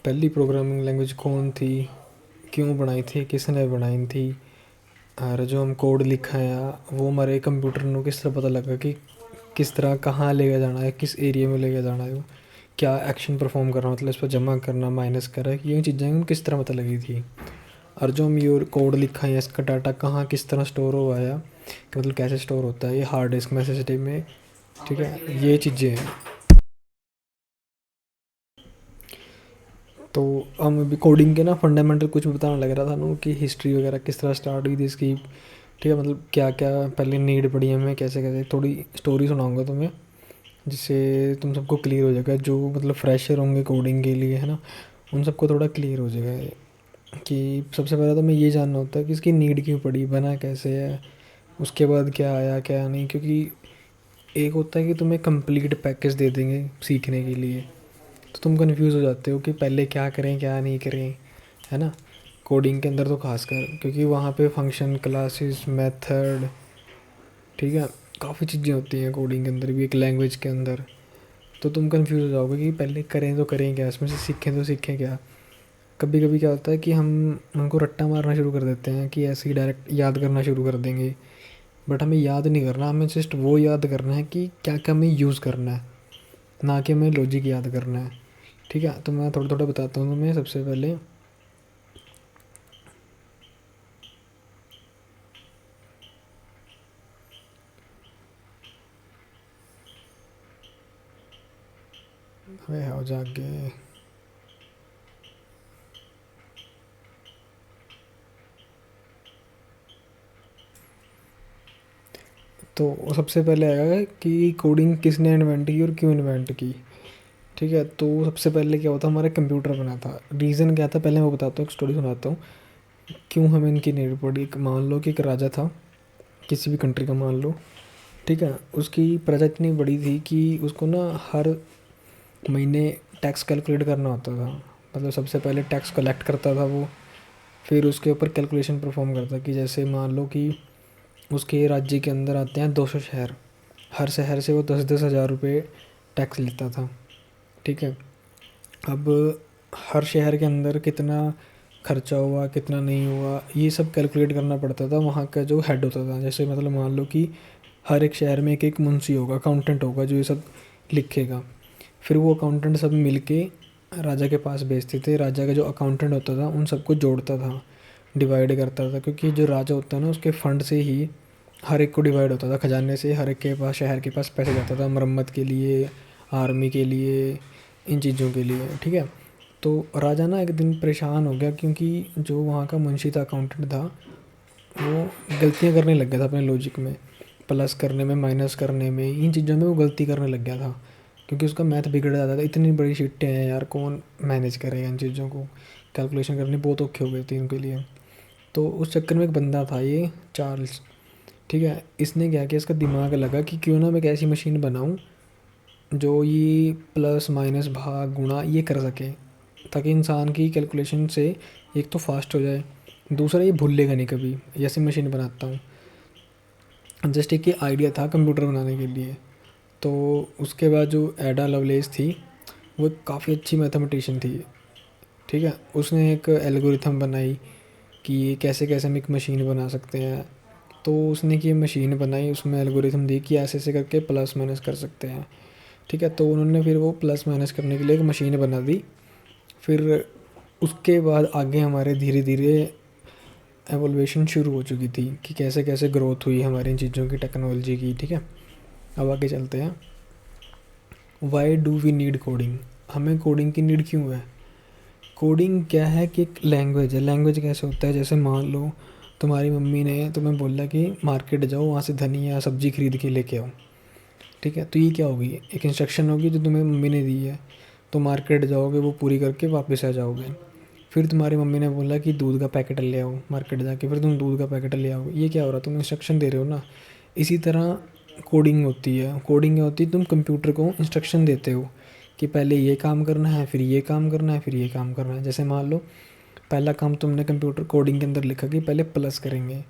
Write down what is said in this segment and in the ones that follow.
पहली programming language कौन थी, क्यों बनाई थी, किसने बनाई थी, और जो हम कोड लिखा है वो हमारे कंप्यूटर को किस तरह पता लगा कि किस तरह कहाँ लेके जाना है, किस एरिया में लेके जाना है, वो क्या एक्शन परफॉर्म करना, मतलब इस पर जमा करना, माइनस करा, ये चीज़ें उनको किस तरह पता लगी थी। और जो हम ये कोड लिखा है इसका डाटा कहाँ किस तरह स्टोर हुआ है, कि मतलब कैसे स्टोर होता है, ये हार्ड डिस्क में, एसएसडी में, ठीक है, ये चीज़ें हैं। तो हम अभी कोडिंग के ना फंडामेंटल कुछ बताने लग रहा था ना, कि हिस्ट्री वगैरह किस तरह स्टार्ट हुई थी इसकी, ठीक है, मतलब क्या क्या पहले नीड पड़ी हमें, कैसे कैसे, थोड़ी स्टोरी सुनाऊंगा तुम्हें जिससे तुम सबको क्लियर हो जाएगा, जो मतलब फ्रेशर होंगे कोडिंग के लिए, है ना, उन सबको थोड़ा क्लियर हो जाएगा कि सबसे पहले तो हमें ये जानना होता है कि इसकी नीड क्यों पड़ी, बना कैसे है, उसके बाद क्या आया क्या नहीं। क्योंकि एक होता है कि तुम्हें कंप्लीट पैकेज दे देंगे सीखने के लिए, तो तुम कंफ्यूज हो जाते हो कि पहले क्या करें क्या नहीं करें, है ना, कोडिंग के अंदर तो खासकर, क्योंकि वहाँ पे फंक्शन, क्लासेस, मेथड, ठीक है, काफ़ी चीज़ें होती हैं कोडिंग के अंदर भी, एक लैंग्वेज के अंदर। तो तुम कंफ्यूज हो जाओगे कि पहले करें तो करें क्या, इसमें से सीखें तो सीखें क्या। कभी कभी क्या होता है कि हम उनको रट्टा मारना शुरू कर देते हैं कि ऐसे ही डायरेक्ट याद करना शुरू कर देंगे, बट हमें याद नहीं करना, हमें जस्ट वो याद करना है कि क्या क्या हमें यूज़ करना है, ना कि हमें लॉजिक याद करना है। ठीक है, तो मैं थोड़ा थोड़ा बताता हूँ तुम्हें। सबसे पहले हमें हो जाके, तो सबसे पहले आएगा कि कोडिंग किसने इन्वेंट की और क्यों इन्वेंट की। ठीक है, तो सबसे पहले क्या होता, हमारा कंप्यूटर बना था। रीज़न क्या था, पहले मैं बताता हूँ, एक स्टोरी सुनाता हूँ क्यों हमें इनकी नीड पड़ी। मान लो कि एक राजा था, किसी भी कंट्री का मान लो, ठीक है, उसकी प्रजा इतनी बड़ी थी कि उसको ना हर महीने टैक्स कैलकुलेट करना होता था। मतलब सबसे पहले टैक्स कलेक्ट करता था वो, फिर उसके ऊपर कैलकुलेशन परफॉर्म करता, कि जैसे मान लो कि उसके राज्य के अंदर आते हैं 200 शहर, हर शहर से वो 10-10 हज़ार रुपये टैक्स लेता था। ठीक है, अब हर शहर के अंदर कितना खर्चा हुआ कितना नहीं हुआ ये सब कैलकुलेट करना पड़ता था वहाँ का जो हेड होता था। जैसे मतलब मान लो कि हर एक शहर में एक एक मुंशी होगा, अकाउंटेंट होगा, जो ये सब लिखेगा। फिर वो अकाउंटेंट सब मिल के राजा के पास भेजते थे। राजा का जो अकाउंटेंट होता था उन सबको जोड़ता था, डिवाइड करता था, क्योंकि जो राजा होता है ना उसके फंड से ही हर एक को डिवाइड होता था, खजाने से हर एक के पास, शहर के पास पैसे जाता था मरम्मत के लिए, आर्मी के लिए, इन चीज़ों के लिए। ठीक है, तो राजा ना एक दिन परेशान हो गया, क्योंकि जो वहाँ का मुंशी था, अकाउंटेंट था, वो गलतियाँ करने लग गया था अपने लॉजिक में, प्लस करने में, माइनस करने में, इन चीज़ों में वो गलती करने लग गया था। क्योंकि उसका मैथ बिगड़ जाता था। इतनी बड़ी शीटें हैं यार, कौन मैनेज करेगा इन चीज़ों को, कैलकुलेशन करनी बहुत औखी हो गई थी उनके लिए। तो उस चक्कर में एक बंदा था ये चार्ल्स, ठीक है, इसने क्या किया, इसका दिमाग लगा कि क्यों ना मैं एक ऐसी मशीन बनाऊँ जो ये प्लस माइनस भाग गुणा ये कर सके, ताकि इंसान की कैलकुलेशन से एक तो फास्ट हो जाए, दूसरा ये भूलेगा नहीं कभी। ऐसी मशीन बनाता हूँ। जस्ट एक ये आइडिया था कंप्यूटर बनाने के लिए। तो उसके बाद जो एडा लवलेस थी, वो काफ़ी अच्छी मैथमेटिशियन थी। ठीक है, उसने एक एल्गोरिथम बनाई कि ये कैसे कैसे हम एक मशीन बना सकते हैं। तो उसने की मशीन बनाई, उसमें एल्गोरिथम दी कि ऐसे ऐसे करके प्लस माइनस कर सकते हैं। ठीक है, तो उन्होंने फिर वो प्लस माइनस करने के लिए एक मशीन बना दी। फिर उसके बाद आगे हमारे धीरे धीरे एवोल्यूशन शुरू हो चुकी थी, कि कैसे कैसे ग्रोथ हुई हमारी इन चीज़ों की, टेक्नोलॉजी की। ठीक है, अब आगे चलते हैं। Why do we need coding, हमें कोडिंग की नीड क्यों है। कोडिंग क्या है कि एक लैंग्वेज है। लैंग्वेज कैसे होता है, जैसे मान लो तुम्हारी मम्मी ने तुम्हें बोला कि मार्केट जाओ, वहाँ से धनिया सब्जी खरीद के लेके आओ। ठीक है, तो ये क्या होगी, एक इंस्ट्रक्शन होगी जो तुम्हें मम्मी ने दी है। तो मार्केट जाओगे, वो पूरी करके वापस आ जाओगे। फिर तुम्हारी मम्मी ने बोला कि दूध का पैकेट ले आओ, मार्केट जाके फिर तुम दूध का पैकेट ले आओगे। ये क्या हो रहा है, तुम इंस्ट्रक्शन दे रहे हो ना। इसी तरह कोडिंग होती है। कोडिंग क्या होती है, तुम कंप्यूटर को इंस्ट्रक्शन देते हो कि पहले ये काम करना है, फिर ये काम करना है, फिर ये काम करना है। जैसे मान लो पहला काम तुमने कंप्यूटर कोडिंग के अंदर लिखा कि पहले प्लस करेंगे,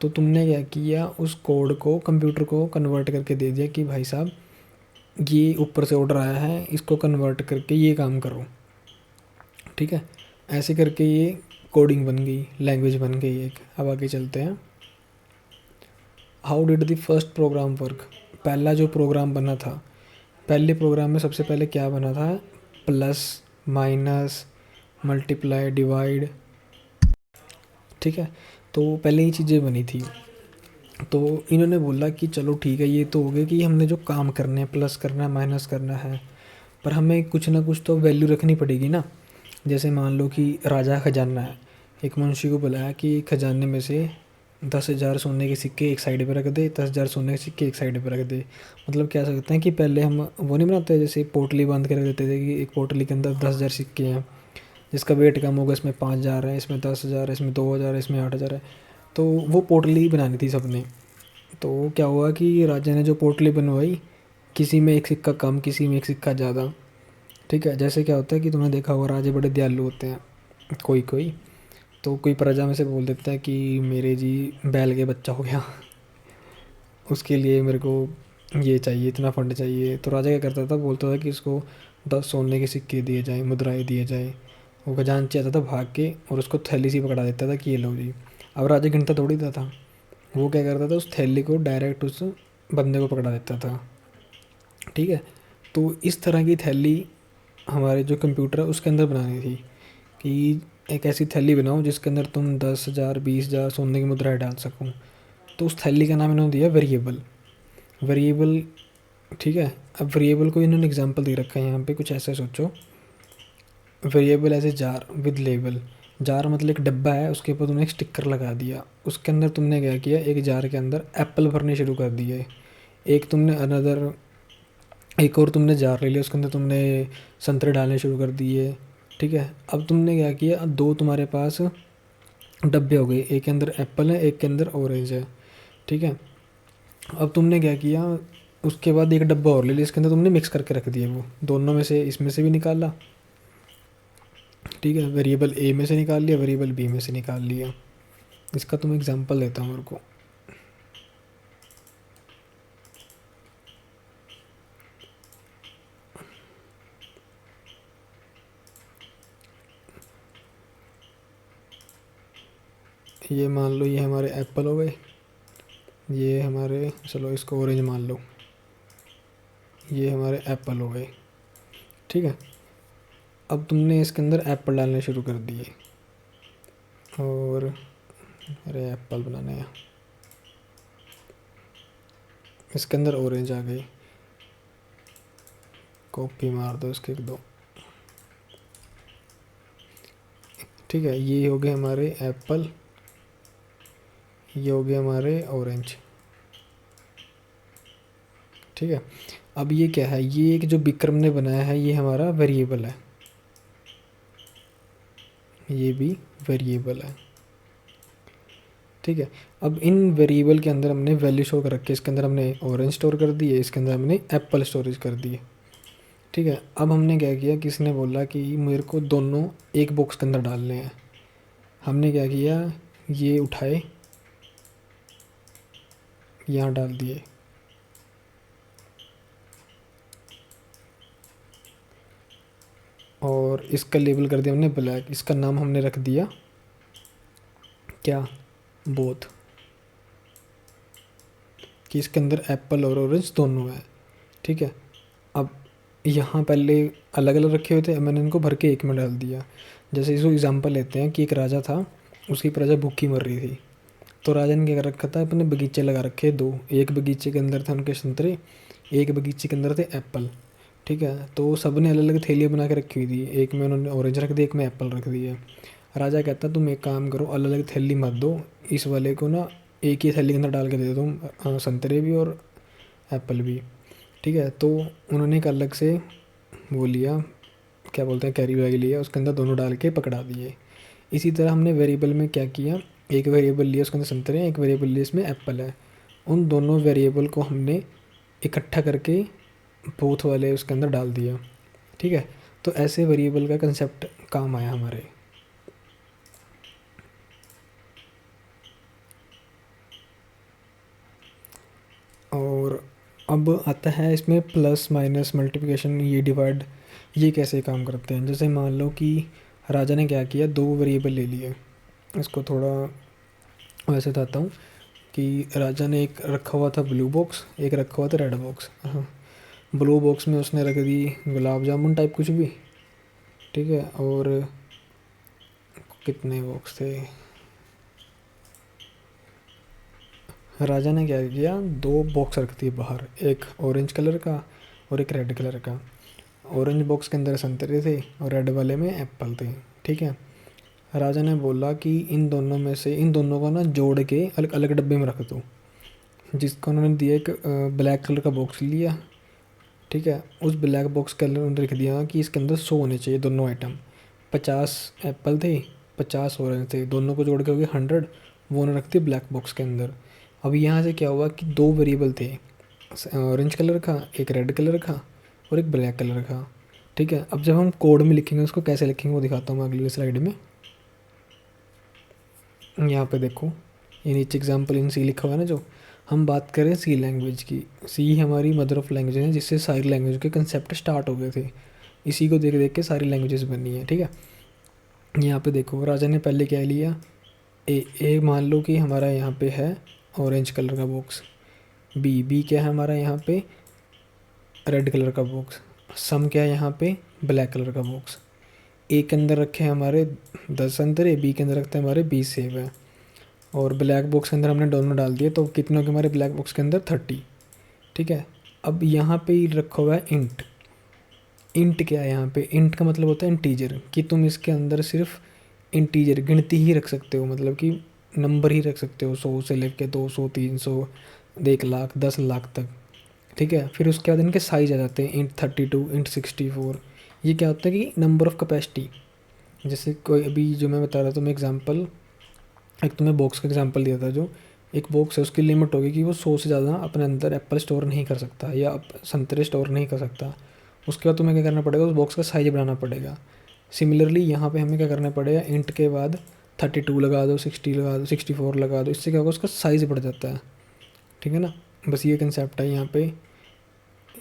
तो तुमने क्या किया, उस कोड को कंप्यूटर को कन्वर्ट करके दे दिया कि भाई साहब ये ऊपर से ऑर्डर आया है, इसको कन्वर्ट करके ये काम करो। ठीक है, ऐसे करके ये कोडिंग बन गई, लैंग्वेज बन गई एक। अब आगे चलते हैं। How did the first program work. पहला जो प्रोग्राम बना था, पहले प्रोग्राम में सबसे पहले क्या बना था, प्लस, माइनस, मल्टीप्लाई, डिवाइड। ठीक है, तो पहले ये चीज़ें बनी थी। तो इन्होंने बोला कि चलो ठीक है, ये तो हो गया कि हमने जो काम करने हैं, प्लस करना है, माइनस करना है, पर हमें कुछ ना कुछ तो वैल्यू रखनी पड़ेगी ना। जैसे मान लो कि राजा खजाना है, एक मुंशी को बुलाया कि खजाने में से 10,000 सोने के सिक्के एक साइड पे रख दे, 10,000 सोने के सिक्के एक साइड पे रख दे। मतलब क्या सकते हैं कि पहले हम वो नहीं बनाते, जैसे पोटली बांध के रख देते थे कि एक पोटली के अंदर 10,000 सिक्के हैं, जिसका वेट कम होगा, इसमें 5,000 है, इसमें 10,000 है, इसमें 2,000 है, इसमें 8,000 है। तो वो पोटली बनानी थी सबने। तो क्या हुआ कि राजा ने जो पोटली बनवाई, किसी में एक सिक्का कम, किसी में एक सिक्का ज़्यादा। ठीक है, जैसे क्या होता है कि तुमने देखा होगा राजे बड़े दयालु होते हैं, कोई कोई। तो कोई प्रजा में से बोल देता है कि मेरे जी बैल के बच्चा हो गया, उसके लिए मेरे को ये चाहिए, इतना फंड चाहिए। तो राजा क्या करता था, बोलता था कि इसको 10 सोने के सिक्के दिए जाएँ, मुद्राएँ दिए जाएँ। वो खजांची आता था भाग के और उसको थैली से पकड़ा देता था कि ये लो जी। अब राजा गिनता थोड़ी था, वो क्या करता था, उस थैली को डायरेक्ट उस बंदे को पकड़ा देता था। ठीक है, तो इस तरह की थैली हमारे जो कंप्यूटर है उसके अंदर बनानी थी कि एक ऐसी थैली बनाओ जिसके अंदर तुम 10,000 20,000 सोने की मुद्राएं डाल सको। तो उस थैली का नाम इन्होंने दिया वेरिएबल। वेरिएबल, ठीक है। अब वेरिएबल को इन्होंने एग्जांपल दे रखा है यहाँ पे, कुछ ऐसा सोचो, variable as a jar with label. Jar मतलब एक डब्बा है, उसके ऊपर तुमने एक स्टिकर लगा दिया, उसके अंदर तुमने क्या किया, एक जार के अंदर एप्पल भरने शुरू कर दिए। एक तुमने अनदर, एक और तुमने जार ले लिया, उसके अंदर तुमने संतरे डालने शुरू कर दिए। ठीक है, अब तुमने क्या किया, अब दो तुम्हारे पास डब्बे हो गए, एक के अंदर एप्पल है, एक के अंदर ऑरेंज है। ठीक है, अब तुमने क्या किया, उसके बाद एक डब्बा और ले लिया, इसके अंदर तुमने मिक्स करके रख दिया, वो दोनों में से इसमें से भी निकाला। ठीक है, वेरिएबल ए में से निकाल लिया, वेरिएबल बी में से निकाल लिया। इसका तुम एग्जांपल देता हूँ मेरे को। ये मान लो ये हमारे एप्पल हो गए, ये हमारे, चलो इसको ऑरेंज मान लो, ये हमारे एप्पल हो गए। ठीक है, अब तुमने इसके अंदर एप्पल डालने शुरू कर दिए और, अरे एप्पल बनाना है, इसके अंदर ऑरेंज आ गई, कॉपी मार दो इसके एक दो। ठीक है, ये हो गए हमारे एप्पल, ये हो गए हमारे ऑरेंज। ठीक है, अब ये क्या है, ये एक जो विक्रम ने बनाया है ये हमारा वेरिएबल है, ये भी वेरिएबल है। ठीक है, अब इन वेरिएबल के अंदर हमने वैल्यू स्टोर कर रखी है, इसके अंदर हमने ऑरेंज स्टोर कर दिए, इसके अंदर हमने एप्पल स्टोरेज कर दिए। ठीक है, अब हमने क्या किया, किसी ने बोला कि मेरे को दोनों एक बॉक्स के अंदर डालने हैं। हमने क्या किया, ये उठाए, यहाँ डाल दिए, और इसका लेबल कर दिया हमने ब्लैक, इसका नाम हमने रख दिया क्या, बोथ, कि इसके अंदर एप्पल और ऑरेंज दोनों है। ठीक है, अब यहाँ पहले अलग अलग रखे हुए थे, अब मैंने इनको भर के एक में डाल दिया। जैसे इसको एग्जांपल लेते हैं कि एक राजा था, उसकी प्रजा भूखी मर रही थी। तो राजा ने क्या कर रखा था, अपने बगीचे लगा रखे दो, एक बगीचे के अंदर थे उनके संतरे, एक बगीचे के अंदर थे एप्पल। ठीक है, तो सब ने अलग अलग थैलियाँ बना के रखी हुई थी, एक में उन्होंने ऑरेंज रख दिया, एक में एप्पल रख दिया। राजा कहता तुम एक काम करो, अलग अलग थैली मत दो, इस वाले को ना एक ही थैली के अंदर डाल के दे दो तुम, संतरे भी और एप्पल भी। ठीक है, तो उन्होंने एक अलग से वो लिया, क्या बोलते हैं, कैरी बैग लिया, उसके अंदर दोनों डाल के पकड़ा दिए। इसी तरह हमने वेरिएबल में क्या किया, एक वेरिएबल लिया उसके अंदर संतरे हैं, एक वेरिएबल लिया इसमें एप्पल है। उन दोनों वेरिएबल को हमने इकट्ठा करके बोथ वाले उसके अंदर डाल दिया। ठीक है, तो ऐसे वेरिएबल का कंसेप्ट काम आया हमारे। और अब आता है इसमें प्लस माइनस मल्टीप्लिकेशन, ये डिवाइड, ये कैसे काम करते हैं। जैसे मान लो कि राजा ने क्या किया, दो वेरिएबल ले लिए। इसको थोड़ा वैसे बताता हूँ कि राजा ने एक रखा हुआ था ब्लू बॉक्स, एक रखा हुआ था रेड बॉक्स। हाँ, ब्लू बॉक्स में उसने रख दी गुलाब जामुन टाइप कुछ भी, ठीक है। और कितने बॉक्स थे, राजा ने क्या किया, दो बॉक्स रख दिए बाहर, एक ऑरेंज कलर का और एक रेड कलर का। ऑरेंज बॉक्स के अंदर संतरे थे और रेड वाले में एप्पल थे, ठीक है। राजा ने बोला कि इन दोनों में से इन दोनों को ना जोड़ के अलग अलग डब्बे में रख दो। जिसका उन्होंने दिया एक ब्लैक कलर का बॉक्स लिया, ठीक है। उस ब्लैक बॉक्स के अंदर उन्होंने लिख दिया कि इसके अंदर 100 होने चाहिए दोनों आइटम। 50 एप्पल थे, 50 ऑरेंज थे, दोनों को जोड़ के हो गए 100। वो उन्होंने रख दिए ब्लैक बॉक्स के अंदर। अब यहाँ से क्या हुआ कि दो वेरिएबल थे, ऑरेंज कलर का, एक रेड कलर का और एक ब्लैक कलर का, ठीक है। अब जब हम कोड में लिखेंगे उसको कैसे लिखेंगे वो दिखाता हूँ मैं अगली स्लाइड में। यहाँ पे देखो, ये नीचे एग्जाम्पल इन सी लिखा हुआ है ना, जो हम बात करें सी लैंग्वेज की। सी हमारी मदर ऑफ लैंग्वेज है, जिससे सारी लैंग्वेज के कंसेप्ट स्टार्ट हो गए थे। इसी को देख देख के सारी लैंग्वेजेस बनी है, ठीक है। यहाँ पे देखो राजा ने पहले क्या लिया, ए मान लो कि हमारा यहाँ पे है ऑरेंज कलर का बॉक्स। बी क्या है हमारा यहाँ पे, रेड कलर का बॉक्स। सम क्या है यहाँ पे, ब्लैक कलर का बॉक्स। ए के अंदर रखे हैं हमारे 10 संतरे, बी के अंदर रखते हैं हमारे 20 सेब है। और ब्लैक बॉक्स के अंदर हमने दोनों डाल दिए, तो कितनों के हमारे ब्लैक बॉक्स के अंदर 30, ठीक है। अब यहाँ पे ही रखा हुआ है इंट। इंट क्या है यहाँ पे, इंट का मतलब होता है इंटीजर, कि तुम इसके अंदर सिर्फ इंटीजर गिनती ही रख सकते हो, मतलब कि नंबर ही रख सकते हो, 100 से लेके 200, 300, 1 लाख, 10 लाख तक, ठीक है। फिर उसके बाद इनके साइज आ जाते हैं, इंट 32, इंट 64। ये क्या होता है कि नंबर ऑफ़ कैपेसिटी। जैसे कोई अभी जो मैं बता रहा था तुम्हें एग्जांपल, एक तुम्हें बॉक्स का एग्जांपल दिया था, जो एक बॉक्स है उसकी लिमिट होगी कि वो 100 से ज़्यादा अपने अंदर एप्पल स्टोर नहीं कर सकता या संतरे स्टोर नहीं कर सकता। उसके बाद तुम्हें क्या करना पड़ेगा, उस बॉक्स का साइज बढ़ाना पड़ेगा। सिमिलरली यहाँ पे हमें क्या करना पड़ेगा, इंट के बाद 32 लगा दो, 60 लगा दो, 64 लगा दो। इससे क्या होगा, उसका साइज़ बढ़ जाता है, ठीक है ना। बस ये कंसेप्ट है यहाँ पे।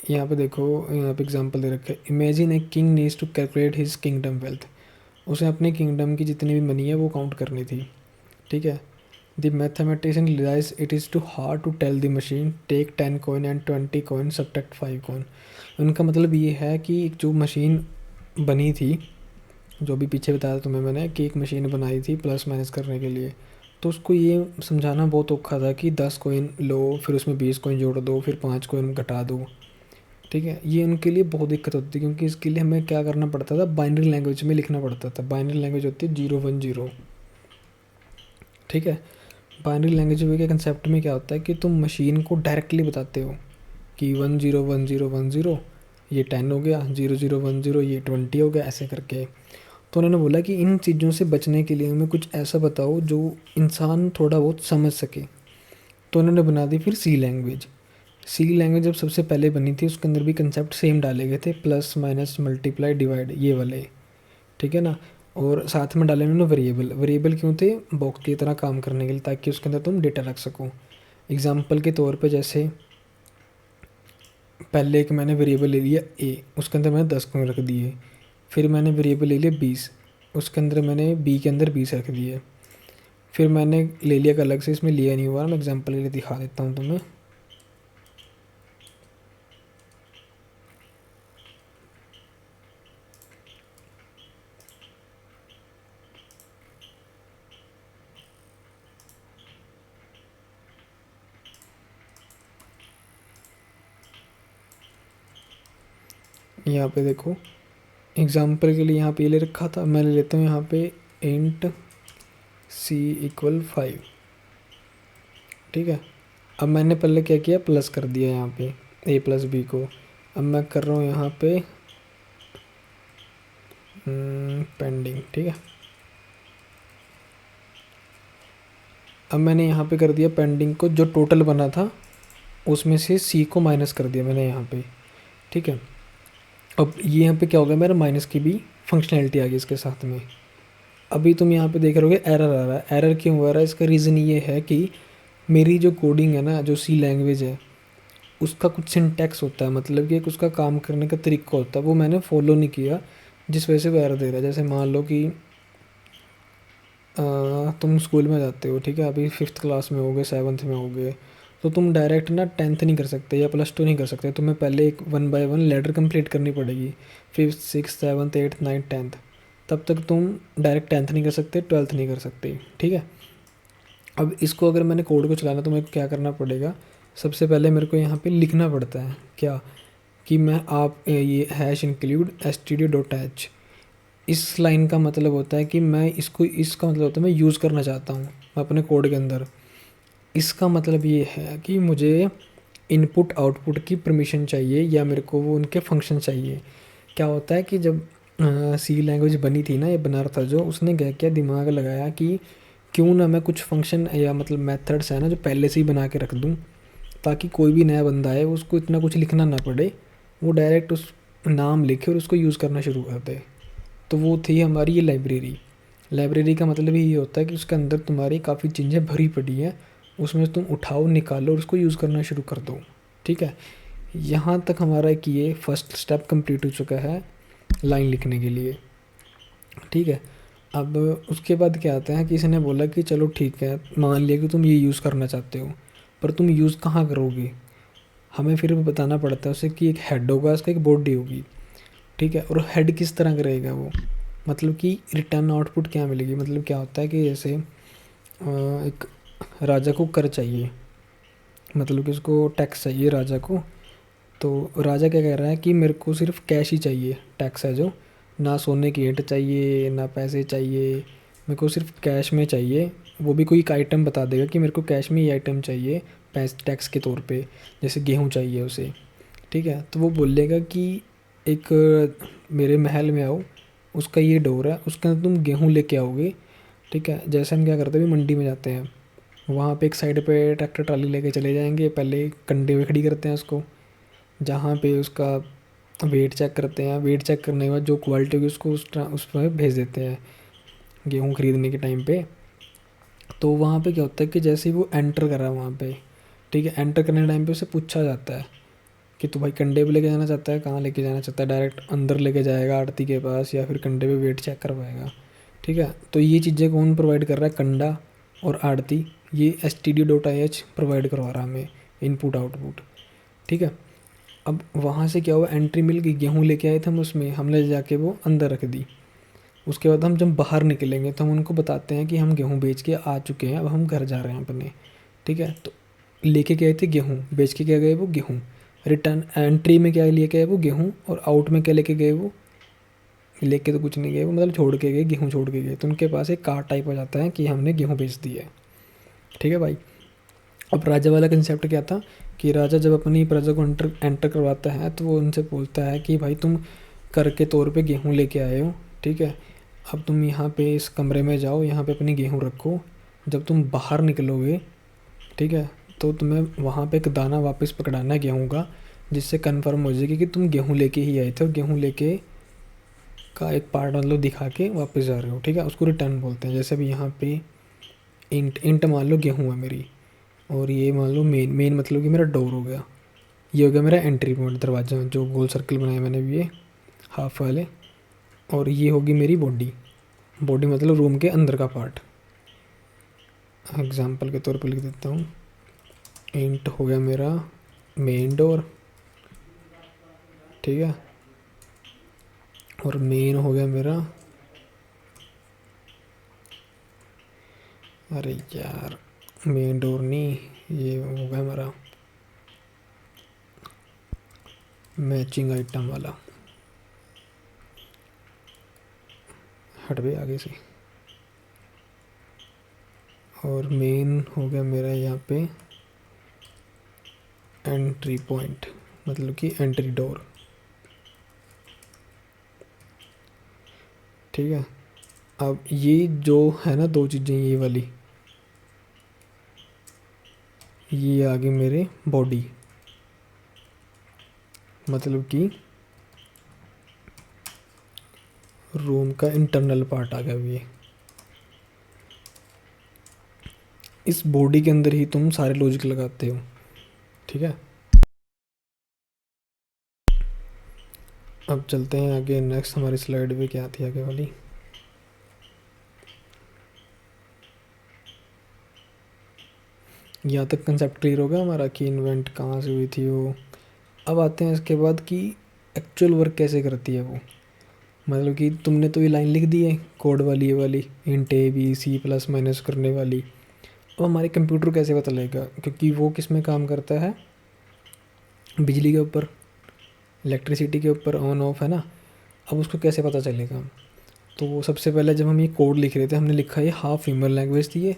यहाँ पे देखो, यहाँ पे एग्जांपल दे रखा है, imagine a king needs to calculate his kingdom wealth. उसे अपने किंगडम की जितनी भी मनी है वो काउंट करनी थी, ठीक है। The mathematician realize it is too hard to tell the machine take 10 coin and 20 coin subtract 5 coin. उनका मतलब ये है कि जो मशीन बनी थी, जो भी पीछे बताया तुम्हें मैंने कि एक मशीन बनाई थी प्लस माइनस करने के लिए, तो उसको ये समझाना बहुत औखा था कि 10 कॉइन लो, फिर उसमें 20 कॉइन जोड़ दो, फिर 5 कॉइन घटा दो, ठीक है। ये उनके लिए बहुत दिक्कत होती थी, क्योंकि इसके लिए हमें क्या करना पड़ता था, बाइनरी लैंग्वेज में लिखना पड़ता था। बाइनरी लैंग्वेज होती है 0 1 0, ठीक है। बाइनरी लैंग्वेज के कंसेप्ट में क्या होता है कि तुम मशीन को डायरेक्टली बताते हो कि 10 10 10 ये 10 हो गया, 00 10 ये 20 हो गया, ऐसे करके। तो उन्होंने बोला कि इन चीज़ों से बचने के लिए हमें कुछ ऐसा बताओ जो इंसान थोड़ा बहुत समझ सके। तो उन्होंने बना दी फिर सी लैंग्वेज। सी लैंग्वेज जब सबसे पहले बनी थी, उसके अंदर भी कंसेप्ट सेम डाले गए थे, प्लस माइनस मल्टीप्लाई डिवाइड ये वाले, ठीक है ना। और साथ में डाले उन्होंने वेरिएबल। वेरिएबल क्यों थे, बॉक्स की तरह काम करने के लिए, ताकि उसके अंदर तुम डेटा रख सको। एग्जाम्पल के तौर पे जैसे पहले एक मैंने वेरिएबल ले लिया ए, उसके अंदर मैंने 10 कॉइन रख दिए। फिर मैंने वेरिएबल ले लिया 20, उसके अंदर मैंने बी के अंदर 20 रख दिए। फिर मैंने ले लिया एक अलग से, इसमें लिया नहीं हुआ, मैं एग्जाम्पल के लिए दिखा देता हूँ तुम्हें। यहाँ पे देखो एग्जाम्पल के लिए यहाँ पे ले रखा था, मैं ले लेता हूँ यहाँ पे इंट सी इक्वल 5, ठीक है। अब मैंने पहले क्या किया, प्लस कर दिया यहाँ पे ए प्लस बी को। अब मैं कर रहा हूँ यहाँ पे पेंडिंग, ठीक है। अब मैंने यहाँ पे कर दिया पेंडिंग को, जो टोटल बना था उसमें से सी को माइनस कर दिया मैंने यहाँ पे, ठीक है। अब ये यहाँ पे क्या हो गया, मेरा माइनस की भी फंक्शनैलिटी आ गई इसके साथ में। अभी तुम यहाँ पे देख रहे होगे एरर आ रहा है। एरर क्यों हो रहा है, इसका रीज़न ये है कि मेरी जो कोडिंग है ना, जो सी लैंग्वेज है, उसका कुछ सिंटैक्स होता है, मतलब कि एक उसका काम करने का तरीका होता है, वो मैंने फॉलो नहीं किया। जिस वजह से वो एरर दे रहा है। जैसे मान लो कि तुम स्कूल में जाते हो, ठीक है, अभी फिफ्थ क्लास में होगे, सेवन्थ में होगे, तो तुम डायरेक्ट ना टेंथ नहीं कर सकते या प्लस टू नहीं कर सकते, तुम्हें पहले एक one by one letter complete करनी पड़ेगी। Fifth, six, seventh, eighth, ninth, tenth, तब तक तुम डायरेक्ट टेंथ नहीं कर सकते, ट्वेल्थ नहीं कर सकते, ठीक है। अब इसको अगर मैंने कोड को चलाना तो मेरे को क्या करना पड़ेगा, सबसे पहले मेरे को यहाँ पे लिखना पड़ता है क्या, कि मैं आप ये हैश इंक्लूड std.h, इस लाइन का मतलब होता है कि मैं इसको, इसका मतलब होता है मैं यूज़ करना चाहता हूँ अपने कोड के अंदर। इसका मतलब ये है कि मुझे इनपुट आउटपुट की परमिशन चाहिए या मेरे को वो उनके फंक्शन चाहिए। क्या होता है कि जब सी लैंग्वेज बनी थी ना, ये बना रहा था जो, उसने क्या क्या दिमाग लगाया कि क्यों ना मैं कुछ फंक्शन या मतलब मेथड्स है ना जो पहले से ही बना के रख दूँ, ताकि कोई भी नया बंदा है उसको इतना कुछ लिखना ना पड़े, वो डायरेक्ट उस नाम लिखे और उसको यूज़ करना शुरू कर दे। तो वो थी हमारी ये लाइब्रेरी। लाइब्रेरी का मतलब ही ये होता है कि उसके अंदर तुम्हारी काफ़ी चीज़ें भरी पड़ी हैं, उसमें से तुम उठाओ, निकालो और उसको यूज़ करना शुरू कर दो, ठीक है। यहाँ तक हमारा एक ये फर्स्ट स्टेप कंप्लीट हो चुका है लाइन लिखने के लिए, ठीक है। अब उसके बाद क्या आता है कि इसने बोला कि चलो ठीक है, मान लिया कि तुम ये यूज़ करना चाहते हो, पर तुम यूज़ कहाँ करोगे, हमें फिर बताना पड़ता है उसे कि एक हेड होगा, उसका एक बॉडी होगी, ठीक है। और हेड किस तरह का रहेगा वो, मतलब कि रिटर्न आउटपुट क्या मिलेगी, मतलब क्या होता है कि जैसे एक राजा को कर चाहिए, मतलब कि उसको टैक्स चाहिए राजा को, तो राजा क्या कह रहा है कि मेरे को सिर्फ कैश ही चाहिए, टैक्स है जो, ना सोने की ईंट चाहिए ना पैसे चाहिए, मेरे को सिर्फ कैश में चाहिए। वो भी कोई एक आइटम बता देगा कि मेरे को कैश में ये आइटम चाहिए पैस टैक्स के तौर पे, जैसे गेहूँ चाहिए उसे, ठीक है। तो वो बोलेगा कि एक मेरे महल में आओ, उसका ये डोर है, उसके अंदर तुम गेहूँ लेके आओगे, ठीक है। जैसे हम क्या करते हैं, मंडी में जाते हैं, वहाँ पे एक साइड पे ट्रैक्टर ट्राली लेके चले जाएंगे, पहले कंडे पे खड़ी करते हैं उसको, जहाँ पे उसका वेट चेक करते हैं, वेट चेक करने के बाद जो क्वालिटी होगी उसको उस पर भेज देते हैं गेहूँ ख़रीदने के टाइम पे। तो वहाँ पे क्या होता है कि जैसे ही वो एंटर कर रहा है वहाँ पे, ठीक है, एंटर करने के टाइम पे उसे पूछा जाता है कि तू भाई कंडे पे लेके जाना चाहता है, कहाँ लेके जाना चाहता है, डायरेक्ट अंदर लेके जाएगा आड़ती के पास या फिर कंडे पे वेट चेक करवाएगा, ठीक है। तो ये चीज़ें कौन प्रोवाइड कर रहा है, कंडा और आड़ती, ये std.ih प्रोवाइड करवा रहा है हमें इनपुट आउटपुट, ठीक है। अब वहाँ से क्या हुआ, एंट्री मिल गई, गेहूँ लेके आए थे हम, उसमें हमने जाके वो अंदर रख दी। उसके बाद हम जब बाहर निकलेंगे तो हम उनको बताते हैं कि हम गेहूँ बेच के आ चुके हैं, अब हम घर जा रहे हैं अपने, ठीक है। तो लेके गए थे गेहूँ, बेच के क्या गए वो गेहूँ, रिटर्न एंट्री में क्या लेके गए वो गेहूँ, और आउट में क्या लेके गए वो, लेके तो कुछ नहीं गए वो, मतलब छोड़ के गए, गेहूँ छोड़ के गए, तो उनके पास एक कार्ड टाइप हो जाता है कि हमने गेहूँ बेच दिया है, ठीक है भाई। अब राजा वाला कंसेप्ट क्या था कि राजा जब अपनी प्रजा को एंटर एंटर करवाता है तो वो उनसे बोलता है कि भाई तुम कर के तौर पे गेहूँ लेके आए हो, ठीक है। अब तुम यहाँ पे इस कमरे में जाओ, यहाँ पे अपनी गेहूँ रखो, जब तुम बाहर निकलोगे, ठीक है, तो तुम्हें वहाँ पे एक दाना वापस पकड़ाना है गेहूँ का, जिससे कन्फर्म हो जाएगी कि तुम गेहूँ लेके ही आए थे और गेहूँ लेके का एक पार्ट मतलब दिखा के वापस जा रहे हो, ठीक है, उसको रिटर्न बोलते हैं। जैसे अभी यहाँ पे इंट इंट मान लो गेहूँ है मेरी, और ये मान लो मेन मेन मतलब कि मेरा डोर हो गया, ये हो गया मेरा एंट्री पॉइंट, दरवाजा जो गोल सर्कल बनाया मैंने भी ये हाफ वाले, और ये होगी मेरी बॉडी, बॉडी मतलब रूम के अंदर का पार्ट। एग्जांपल के तौर पे लिख देता हूँ, इंट हो गया मेरा मेन डोर, ठीक है, और मेन हो गया मेरा, अरे यार मेन डोर नहीं, ये हो गया हमारा मैचिंग आइटम वाला, हट गए आगे से, और मेन हो गया मेरा यहाँ पे एंट्री पॉइंट, मतलब कि एंट्री डोर, ठीक है। अब ये जो है ना दो चीज़ें, ये वाली, ये आ गई मेरे बॉडी, मतलब कि रूम का इंटरनल पार्ट आ गया ये। इस बॉडी के अंदर ही तुम सारे लॉजिक लगाते हो, ठीक है। अब चलते हैं आगे, नेक्स्ट हमारी स्लाइड पे क्या थी आगे वाली। यहाँ तक कंसेप्ट क्लियर हो गया हमारा कि इन्वेंट कहाँ से हुई थी वो। अब आते हैं इसके बाद कि एक्चुअल वर्क कैसे करती है वो। मतलब कि तुमने तो ये लाइन लिख दी है कोड वाली, ये वाली int A B C plus minus करने वाली। अब हमारे कंप्यूटर कैसे पता लगेगा, क्योंकि वो किस में काम करता है, बिजली के ऊपर, इलेक्ट्रिसिटी के ऊपर ऑन ऑफ है ना। अब उसको कैसे पता चलेगा, तो सबसे पहले जब हम ये कोड लिख रहे थे हमने लिखा ये हाफ ह्यूमन लैंग्वेज थी ये,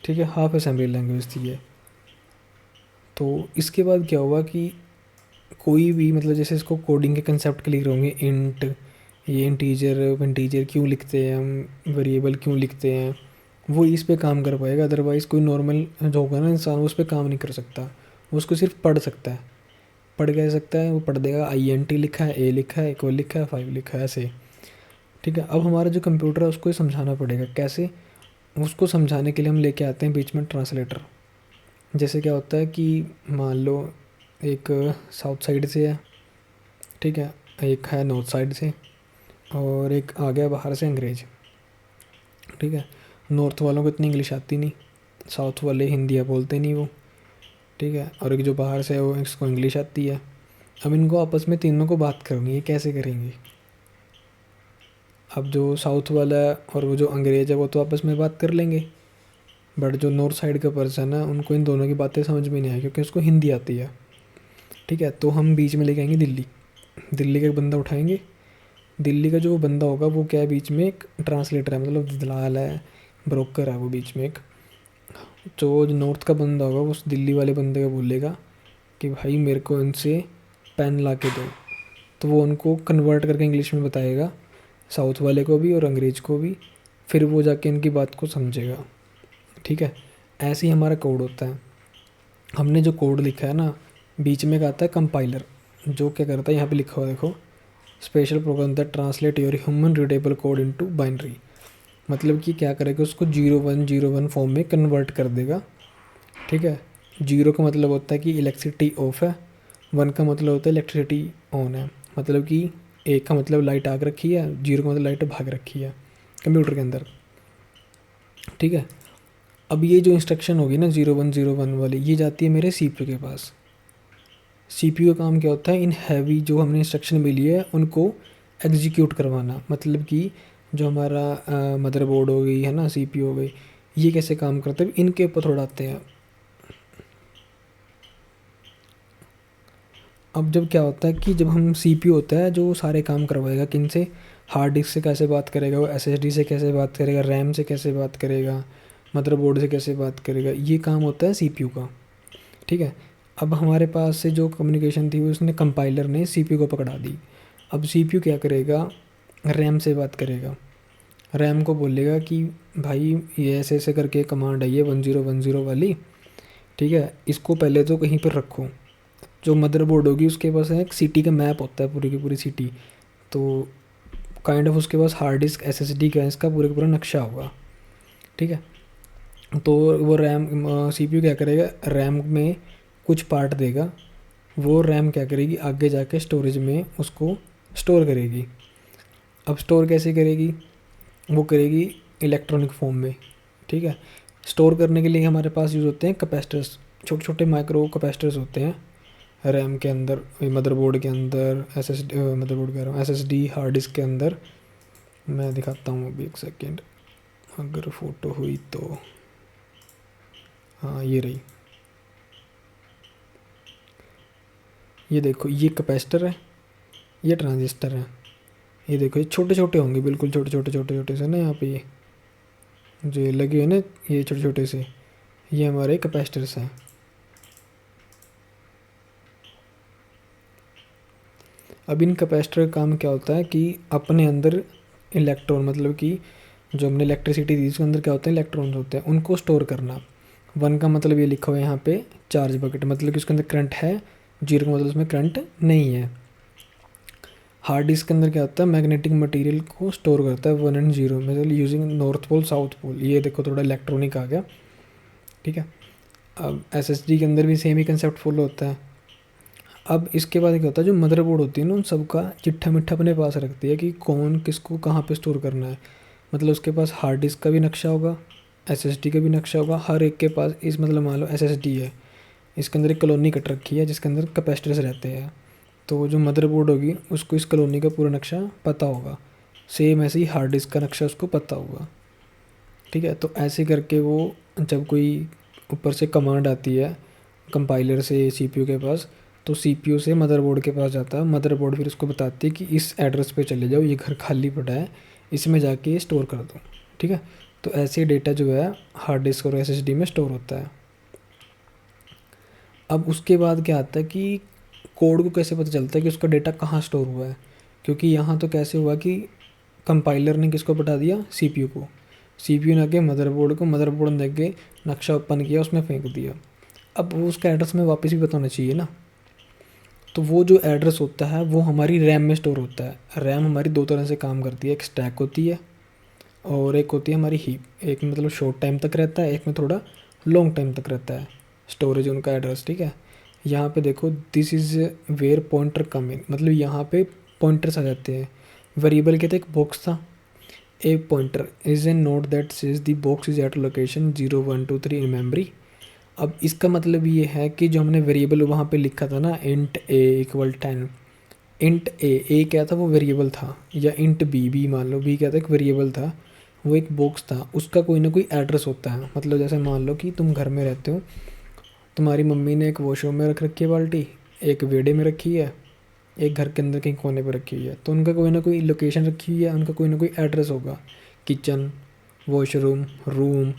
ठीक है, हाफ असेंबली लैंग्वेज थी ये। तो इसके बाद क्या हुआ कि कोई भी मतलब जैसे इसको कोडिंग के कंसेप्ट क्लियर होंगे, इंट, ये इंटीजर क्यों लिखते हैं हम, वेरिएबल क्यों लिखते हैं, वो इस पे काम कर पाएगा। अदरवाइज़ कोई नॉर्मल जो होगा ना इंसान, वो उस पर काम नहीं कर सकता, वो उसको सिर्फ पढ़ सकता है। पढ़ कह सकता है, वो पढ़ देगा INT लिखा है, ए लिखा है, इक्वल लिखा है, 5 लिखा है, ऐसे। ठीक है, अब हमारा जो कंप्यूटर है उसको ये समझाना पड़ेगा कैसे। उसको समझाने के लिए हम लेके आते हैं बीच में ट्रांसलेटर। जैसे क्या होता है कि मान लो एक साउथ साइड से है, ठीक है, एक है नॉर्थ साइड से, और एक आ गया बाहर से अंग्रेज। ठीक है, नॉर्थ वालों को इतनी इंग्लिश आती नहीं, साउथ वाले हिंदी बोलते नहीं वो। ठीक है, और एक जो बाहर से है वो, इसको इंग्लिश आती है। अब इनको आपस में तीनों को बात करनी है, कैसे करेंगे। अब जो साउथ वाला है और वो जो अंग्रेज है वो तो आपस में बात कर लेंगे, बट जो नॉर्थ साइड का पर्सन है उनको इन दोनों की बातें समझ में नहीं आई, क्योंकि उसको हिंदी आती है। ठीक है, तो हम बीच में लेके आएंगे दिल्ली। दिल्ली का एक बंदा उठाएंगे। दिल्ली का जो बंदा होगा वो क्या है, बीच में एक ट्रांसलेटर है, मतलब दलाल है, ब्रोकर है वो बीच में एक। जो नॉर्थ का बंदा होगा वो उस दिल्ली वाले बंदे को बोलेगा कि भाई मेरे को इनसे पेन ला के दो, तो वो उनको कन्वर्ट करके इंग्लिश में बताएगा, साउथ वाले को भी और अंग्रेज को भी। फिर वो जाके इनकी बात को समझेगा। ठीक है, ऐसे ही हमारा कोड होता है। हमने जो कोड लिखा है ना, बीच में एक आता है कंपाइलर, जो क्या करता है, यहाँ पे लिखा हुआ देखो, special program that translate your human readable code into binary. मतलब कि क्या करेगा, उसको 0101 फॉर्म में कन्वर्ट कर देगा। ठीक है, 0 का मतलब होता है कि इलेक्ट्रिसिटी ऑफ है, 1 का मतलब होता है इलेक्ट्रिसिटी ऑन है। मतलब कि 1 का मतलब लाइट आग रखी है, 0 का मतलब लाइट भाग रखी है कंप्यूटर के अंदर। ठीक है, अब ये जो इंस्ट्रक्शन होगी ना 0101 वाली, ये जाती है मेरे CPU के पास। CPU का काम क्या होता है, इन हैवी जो हमने इंस्ट्रक्शन मिली है उनको एग्जीक्यूट करवाना। मतलब कि जो हमारा मदरबोर्ड हो गई है ना, CPU हो गई, ये कैसे काम करते हैं इनके ऊपर थोड़ा आते हैं। अब जब क्या होता है कि जब हम CPU होता है जो सारे काम करवाएगा, किन से, हार्ड डिस्क से कैसे बात करेगा वो, SSD से कैसे बात करेगा, रैम से कैसे बात करेगा, मदरबोर्ड से कैसे बात करेगा, ये काम होता है CPU का। ठीक है, अब हमारे पास से जो कम्युनिकेशन थी वो उसने कंपाइलर ने CPU को पकड़ा दी। अब CPU क्या करेगा, रैम से बात करेगा, रैम को बोलेगा कि भाई ये ऐसे ऐसे करके कमांड आई है 1010 वाली। ठीक है, इसको पहले तो कहीं पर रखो। जो मदरबोर्ड होगी उसके पास एक सिटी का मैप होता है, पूरी की पूरी सिटी, तो काइंड ऑफ उसके पास हार्ड डिस्क SSD का इसका पूरे का पूरा नक्शा होगा। ठीक है, तो वो रैम CPU क्या करेगा, रैम में कुछ पार्ट देगा, वो रैम क्या करेगी आगे जाके स्टोरेज में उसको स्टोर करेगी। अब स्टोर कैसे करेगी, वो करेगी इलेक्ट्रॉनिक फॉर्म में। ठीक है, स्टोर करने के लिए हमारे पास यूज़ होते हैं कैपेसिटर्स, छोटे छोटे माइक्रो कैपेसिटर्स होते हैं रैम के अंदर, मदरबोर्ड के अंदर, मदरबोर्ड कह रहा हूँ, SSD हार्ड डिस्क के अंदर। मैं दिखाता हूँ अभी, एक सेकेंड, अगर फ़ोटो हुई तो, हाँ ये रही। ये देखो, ये कैपेसिटर है, ये ट्रांजिस्टर है। ये देखो ये छोटे छोटे होंगे, बिल्कुल छोटे छोटे छोटे छोटे से ना, यहाँ पे ये जो ये लगे हुए ना, ये छोटे छोटे से, ये हमारे कैपेसिटर्स हैं। अब इन कैपेसिटर का काम क्या होता है कि अपने अंदर इलेक्ट्रॉन, मतलब कि जो हमने इलेक्ट्रिसिटी दी उसके अंदर क्या होते हैं, इलेक्ट्रॉन्स होते हैं, उनको स्टोर करना। 1 का मतलब ये लिखा हुआ है यहाँ पे चार्ज बकेट, मतलब कि उसके अंदर करंट है, 0 का मतलब उसमें करंट नहीं है। हार्ड डिस्क के अंदर क्या होता है, मैग्नेटिक मटेरियल को स्टोर करता है 1 और 0, मतलब using north pole south pole. ये देखो थोड़ा इलेक्ट्रॉनिक आ गया। ठीक है, अब SSD के अंदर भी सेम ही कंसेप्ट फॉलो होता है। अब इसके बाद क्या होता है, जो मदरबोर्ड होती है ना, उन सबका चिट्ठा मिट्ठा अपने पास रखती है कि कौन किसको कहाँ पे स्टोर करना है। मतलब उसके पास हार्ड डिस्क का भी नक्शा होगा, एसएसडी का भी नक्शा होगा, हर एक के पास। इस मतलब मान लो एसएसडी है, इसके अंदर एक कॉलोनी कट रखी है जिसके अंदर कैपेसिटर्स रहते हैं, तो जो मदरबोर्ड होगी उसको इस कॉलोनी का पूरा नक्शा पता होगा। सेम ऐसे ही हार्ड डिस्क का नक्शा उसको पता होगा। ठीक है, तो ऐसे करके वो जब कोई ऊपर से कमांड आती है कंपाइलर से सीपीयू के पास, तो सीपीयू से मदरबोर्ड के पास जाता है, मदरबोर्ड फिर उसको बताती है कि इस एड्रेस पे चले जाओ, ये घर खाली पड़ा है, इसमें जाके स्टोर कर दो। ठीक है, तो ऐसे डेटा जो है हार्ड डिस्क और एसएसडी में स्टोर होता है। अब उसके बाद क्या आता है कि कोड को कैसे पता चलता है कि उसका डेटा कहाँ स्टोर हुआ है, क्योंकि यहाँ तो कैसे हुआ कि कंपाइलर ने किसको बता दिया, सीपीयू को, सीपीयू ने आगे मदरबोर्ड को, मदरबोर्ड ने आगे नक्शा ओपन किया, उसमें फेंक दिया। अब वो उसका एड्रेस में वापस भी पता होना चाहिए ना, तो वो जो एड्रेस होता है वो हमारी रैम में स्टोर होता है। रैम हमारी दो तरह से काम करती है, एक स्टैक होती है और एक होती है हमारी हीप। एक मतलब शॉर्ट टाइम तक रहता है, एक में थोड़ा लॉन्ग टाइम तक रहता है स्टोरेज उनका एड्रेस। ठीक है, यहाँ पे देखो, दिस इज़ वेयर पॉइंटर कम इन, मतलब यहाँ पे पॉइंटर्स आ जाते हैं। वेरिएबल के तो एक बॉक्स था, a pointer is an note that says the box is at location 0 1 2 3 in memory. अब इसका मतलब ये है कि जो हमने वेरिएबल वहाँ पे लिखा था ना, इंट ए इक्वल 10, इंट ए क्या था, वो वेरिएबल था, या इंट बी मान लो, बी क्या था, एक वेरिएबल था, वो एक बॉक्स था, उसका कोई ना कोई एड्रेस होता है। मतलब जैसे मान लो कि तुम घर में रहते हो, तुम्हारी मम्मी ने एक वॉशरूम में रख रखी है बाल्टी, एक वेड़े में रखी है, एक घर के अंदर कहीं कोने पर रखी हुई है, तो उनका कोई ना कोई लोकेशन रखी हुई है, उनका कोई ना कोई एड्रेस होगा। किचन, वॉशरूम, रूम,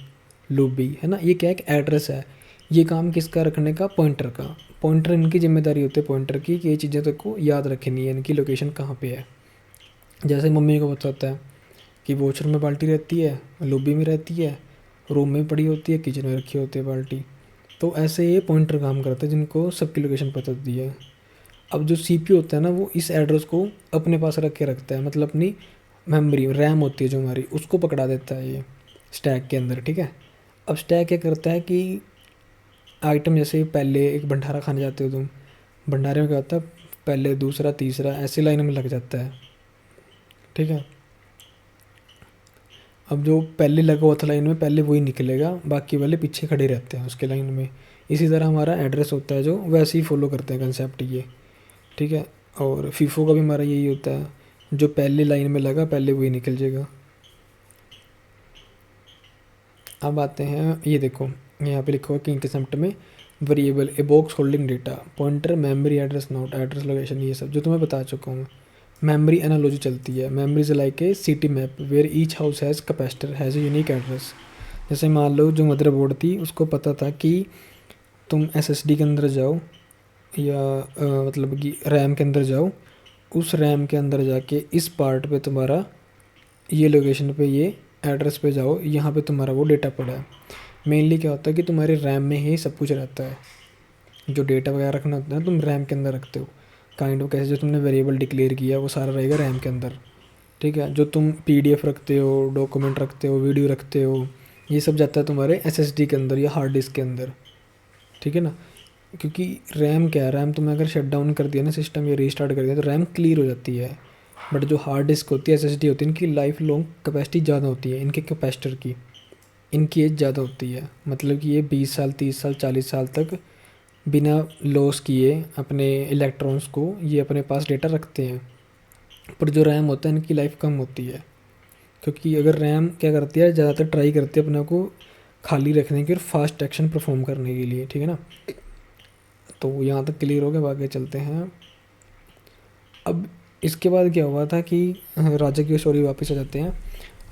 लॉबी, है ना, ये क्या एक एड्रेस है। ये काम किसका, रखने का, पॉइंटर का। पॉइंटर इनकी जिम्मेदारी होती है पॉइंटर की कि ये चीज़ें तो को याद रखनी है, इनकी लोकेशन कहाँ पे है। जैसे मम्मी को बताता है कि वॉशरूम में बाल्टी रहती है, लॉबी में रहती है, रूम में पड़ी होती है, किचन में रखी होती है बाल्टी। तो ऐसे ये पॉइंटर काम करते हैं जिनको सबकी लोकेशन पता होती है। अब जो सीपीयू होता है ना, वो इस एड्रेस को अपने पास रख के रखता है, मतलब अपनी मेमोरी रैम होती है जो हमारी, उसको पकड़ा देता है ये स्टैक के अंदर। ठीक है, अब स्टैक क्या करता है कि आइटम, जैसे पहले एक भंडारा खाने जाते हो तुम, भंडारे में क्या होता है, पहले दूसरा तीसरा ऐसे लाइन में लग जाता है। ठीक है, अब जो पहले लगा हुआ था लाइन में, पहले वही निकलेगा, बाकी वाले पीछे खड़े रहते हैं उसके लाइन में। इसी तरह हमारा एड्रेस होता है, जो वैसे ही फॉलो करते हैं कंसेप्ट ये। ठीक है, और फीफो का भी हमारा यही होता है, जो पहले लाइन में लगा पहले वही निकल जाएगा। अब आते हैं, ये देखो यहाँ पे लिखा हुआ कि कंसेप्ट में variable a box holding data, pointer, memory address, note address, location, ये सब जो तुम्हें बता चुका हूँ। मेमोरी एनालॉजी चलती है, memory is like a city map where each house has capacitor has a unique address. जैसे मान लो जो मदरबोर्ड थी उसको पता था कि तुम एसएसडी के अंदर जाओ, या मतलब कि रैम के अंदर जाओ, उस रैम के अंदर जाके इस पार्ट पे तुम्हारा ये लोकेशन पे, ये एड्रेस पे जाओ, यहाँ पे तुम्हारा वो डेटा पड़ा है। मेनली क्या होता है कि तुम्हारे रैम में ही सब कुछ रहता है, जो डेटा वगैरह रखना होता है तुम रैम के अंदर रखते हो। काइंड ऑफ कैसे जो तुमने वेरिएबल डिक्लेयर किया वो सारा रहेगा रैम के अंदर। ठीक है, जो तुम पीडीएफ रखते हो, डॉक्यूमेंट रखते हो, वीडियो रखते हो, ये सब जाता है तुम्हारे एसएसडी के अंदर या हार्ड डिस्क के अंदर। ठीक है ना, क्योंकि रैम क्या है, रैम तुमने अगर शट डाउन कर दिया ना सिस्टम, या रीस्टार्ट कर दिया, तो रैम क्लियर हो जाती है। बट जो हार्ड डिस्क होती है, एसएसडी होती है, इनकी लाइफ लॉन्ग कैपेसिटी ज़्यादा होती है, इनके कैपेसिटर की, इनकी एज ज़्यादा होती है। मतलब कि ये 20 साल, 30 साल, 40 साल तक बिना लॉस किए अपने इलेक्ट्रॉन्स को ये अपने पास डेटा रखते हैं। पर जो रैम होता है इनकी लाइफ कम होती है, क्योंकि अगर रैम क्या करती है, ज़्यादातर ट्राई करती है अपने को खाली रखने की और फास्ट एक्शन परफॉर्म करने के लिए। ठीक है ना, तो यहाँ तक क्लियर हो गया, आगे चलते हैं। अब इसके बाद क्या हुआ था कि राजा की स्टोरी वापस आ जाते हैं।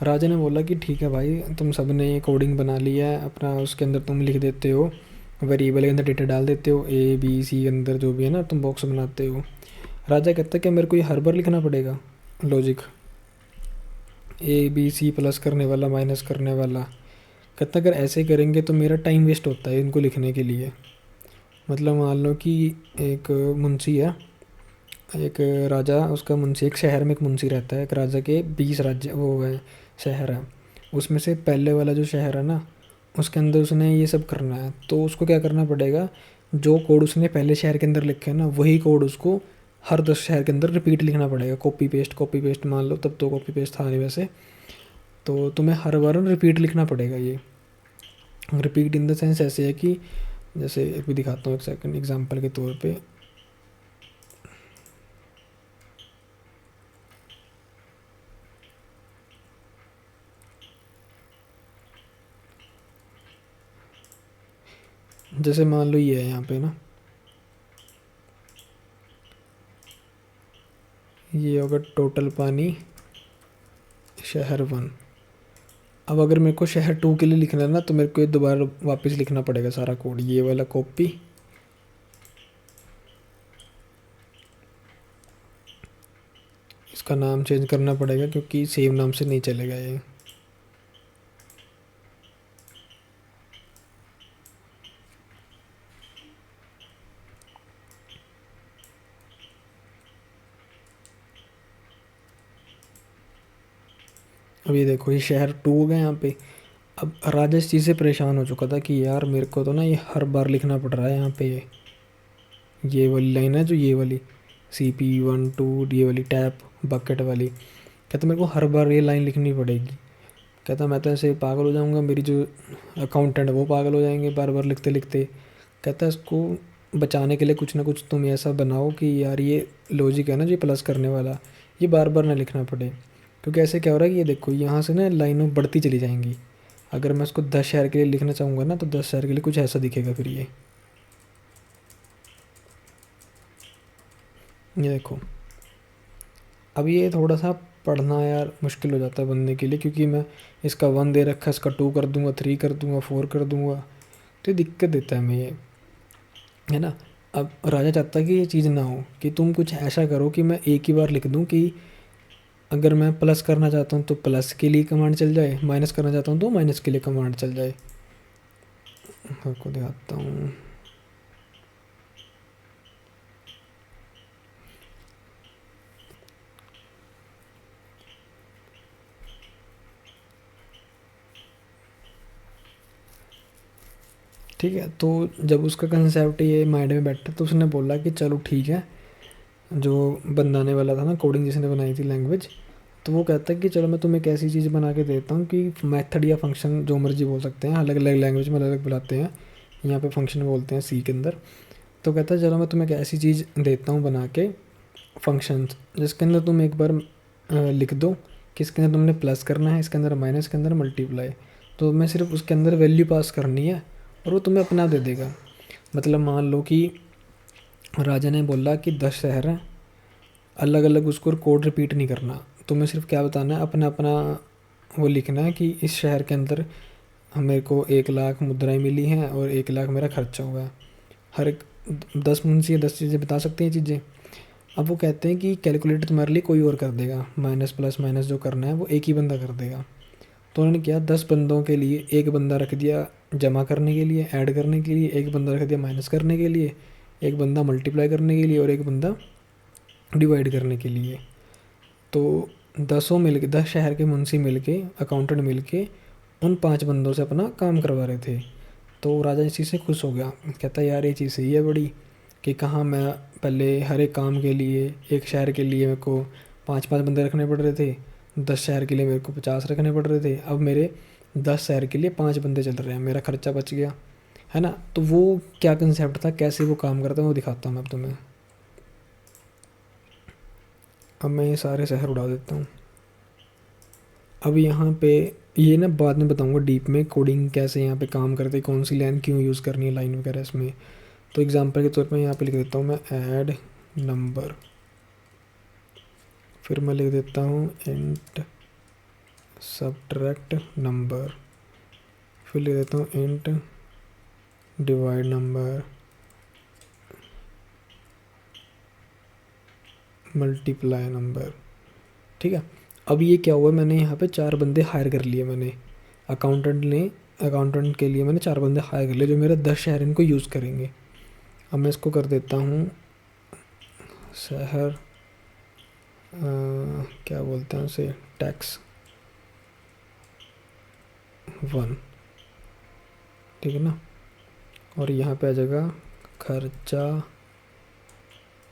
राजा ने बोला कि ठीक है भाई, तुम सब ने कोडिंग बना लिया है अपना, उसके अंदर तुम लिख देते हो, वेरिएबल के अंदर डेटा डाल देते हो, ए बी सी के अंदर जो भी है ना, तुम बॉक्स बनाते हो। राजा कहता है कि मेरे को ये हर बार लिखना पड़ेगा logic, A B C plus करने वाला माइनस करने वाला। कहता अगर ऐसे करेंगे तो मेरा टाइम वेस्ट होता है इनको लिखने के लिए। मतलब मान लो कि एक मुंशी है, एक राजा, उसका मुंशी, एक शहर में एक मुंशी रहता है, एक राजा के 20 राज्य वो है शहर है, उसमें से पहले वाला जो शहर है ना, उसके अंदर उसने ये सब करना है, तो उसको क्या करना पड़ेगा, जो कोड उसने पहले शहर के अंदर लिखे है ना, वही कोड उसको हर 10 शहर के अंदर रिपीट लिखना पड़ेगा। कॉपी पेस्ट मान लो, तब तो कॉपी पेस्ट था नहीं वैसे, तो तुम्हें हर बार रिपीट लिखना पड़ेगा। ये रिपीट इन द सेंस ऐसे है कि जैसे एक भी दिखाता हूँ, एक सेकंड, एग्जांपल के तौर पे। जैसे मान लो ये है यहाँ पे ना, ये होगा टोटल पानी शहर 1। अब अगर मेरे को शहर 2 के लिए लिखना है ना, तो मेरे को ये दोबारा वापस लिखना पड़ेगा सारा कोड, ये वाला कॉपी, इसका नाम चेंज करना पड़ेगा क्योंकि सेम नाम से नहीं चलेगा ये। अब ये देखो, ये शहर 2 हो गया यहाँ पे। अब राजा इस चीज़ से परेशान हो चुका था कि यार मेरे को तो ना ये हर बार लिखना पड़ रहा है यहाँ पे। ये वाली लाइन है जो, ये वाली CP12, ये वाली टैप बकेट वाली, कहता मेरे को हर बार ये लाइन लिखनी पड़ेगी। कहता मैं तो ऐसे पागल हो जाऊँगा, मेरी जो अकाउंटेंट है वो पागल हो जाएंगे बार बार लिखते लिखते। कहता इसको बचाने के लिए कुछ ना कुछ तुम ऐसा बनाओ कि यार ये लॉजिक है ना, जो ये प्लस करने वाला, ये बार बार ना लिखना पड़े। क्योंकि ऐसे क्या हो रहा है कि ये देखो यहाँ से ना लाइनें बढ़ती चली जाएंगी। अगर मैं इसको 10 शहर के लिए लिखना चाहूँगा ना, तो 10 शहर के लिए कुछ ऐसा दिखेगा फिर ये देखो। अब ये थोड़ा सा पढ़ना यार मुश्किल हो जाता है बनने के लिए, क्योंकि मैं इसका 1 दे रखा है, इसका 2 कर दूंगा, 3 कर दूंगा, 4 कर दूंगा, तो ये दिक्कत देता है मैं ये, है ना। अब राजा चाहता है कि ये चीज़ ना हो, कि तुम कुछ ऐसा करो कि मैं एक ही बार लिख दूं कि अगर मैं प्लस करना चाहता हूँ तो प्लस के लिए कमांड चल जाए, माइनस करना चाहता हूँ तो माइनस के लिए कमांड चल जाए। आपको दिखाता हूँ। ठीक है, तो जब उसका कंसेप्ट ये माइंड में बैठा तो उसने बोला कि चलो ठीक है, जो बनाने वाला था ना, कोडिंग जिसने बनाई थी लैंग्वेज, तो वो कहता है कि चलो मैं तुम्हें एक ऐसी चीज़ बना के देता हूँ कि मेथड या फंक्शन जो मर्जी बोल सकते हैं, अलग अलग लैंग्वेज में अलग अलग बुलाते हैं, यहाँ पे फंक्शन बोलते हैं सी के अंदर। तो कहता है चलो मैं तुम्हें एक ऐसी चीज़ देता हूँ बना के, फंक्शंस, जिसके अंदर तुम एक बार लिख दो कि इसके अंदर तुमने प्लस करना है, इसके अंदर माइनस, के अंदर मल्टीप्लाई, तो मैं सिर्फ उसके अंदर वैल्यू पास करनी है और वो तुम्हें अपना दे देगा। मतलब मान लो कि राजा ने बोला कि 10 शहर हैं, अलग अलग उसको कोड रिपीट नहीं करना, तुम्हें सिर्फ क्या बताना है, अपना अपना वो लिखना है कि इस शहर के अंदर मेरे को 1 लाख मुद्राएं मिली हैं और 1 लाख मेरा खर्चा हुआ है। हर एक 10 मुंशी या 10 चीज़ें बता सकते हैं चीज़ें। अब वो कहते हैं कि कैलकुलेटर तुम्हारे लिए कोई और कर देगा, माइनस प्लस माइनस जो करना है वो एक ही बंदा कर देगा। तो उन्होंने किया, 10 बंदों के लिए एक बंदा रख दिया जमा करने के लिए, ऐड करने के लिए, एक बंदा रख दिया माइनस करने के लिए, एक बंदा मल्टीप्लाई करने के लिए और एक बंदा डिवाइड करने के लिए। तो 10 मिल के, 10 शहर के मुंशी मिल के, अकाउंटेंट मिल के उन 5 बंदों से अपना काम करवा रहे थे। तो राजा इस चीज़ से खुश हो गया, कहता यार ये चीज़ सही है बड़ी, कि कहाँ मैं पहले हर एक काम के लिए, एक शहर के लिए मेरे को 5 5 बंदे रखने पड़ रहे थे, 10 शहर के लिए मेरे को 50 रखने पड़ रहे थे, अब मेरे 10 शहर के लिए 5 बंदे चल रहे हैं, मेरा खर्चा बच गया, है ना। तो वो क्या कंसेप्ट था, कैसे वो काम करता है, वो दिखाता हूँ मैं अब तुम्हें। अब मैं ये सारे शहर उड़ा देता हूँ। अब यहाँ पे ये ना बाद में बताऊँगा डीप में कोडिंग कैसे यहाँ पे काम करते, कौन सी लाइन क्यों यूज़ करनी है, लाइन वगैरह इसमें। तो एग्जांपल के तौर पे यहाँ पे लिख देता हूँ मैं ऐड नंबर, फिर मैं लिख देता हूँ इंट सब्ट्रैक्ट नंबर, फिर लिख देता हूँ int divide number, multiply number. ठीक है, अब ये क्या हुआ, मैंने यहाँ पे 4 बंदे हायर कर लिए, मैंने अकाउंटेंट के लिए मैंने 4 बंदे हायर कर लिए जो मेरे 10 शहर इनको यूज़ करेंगे। अब मैं इसको कर देता हूँ शहर, क्या बोलते हैं उसे, टैक्स 1, ठीक है ना। और यहाँ पे आ जाएगा खर्चा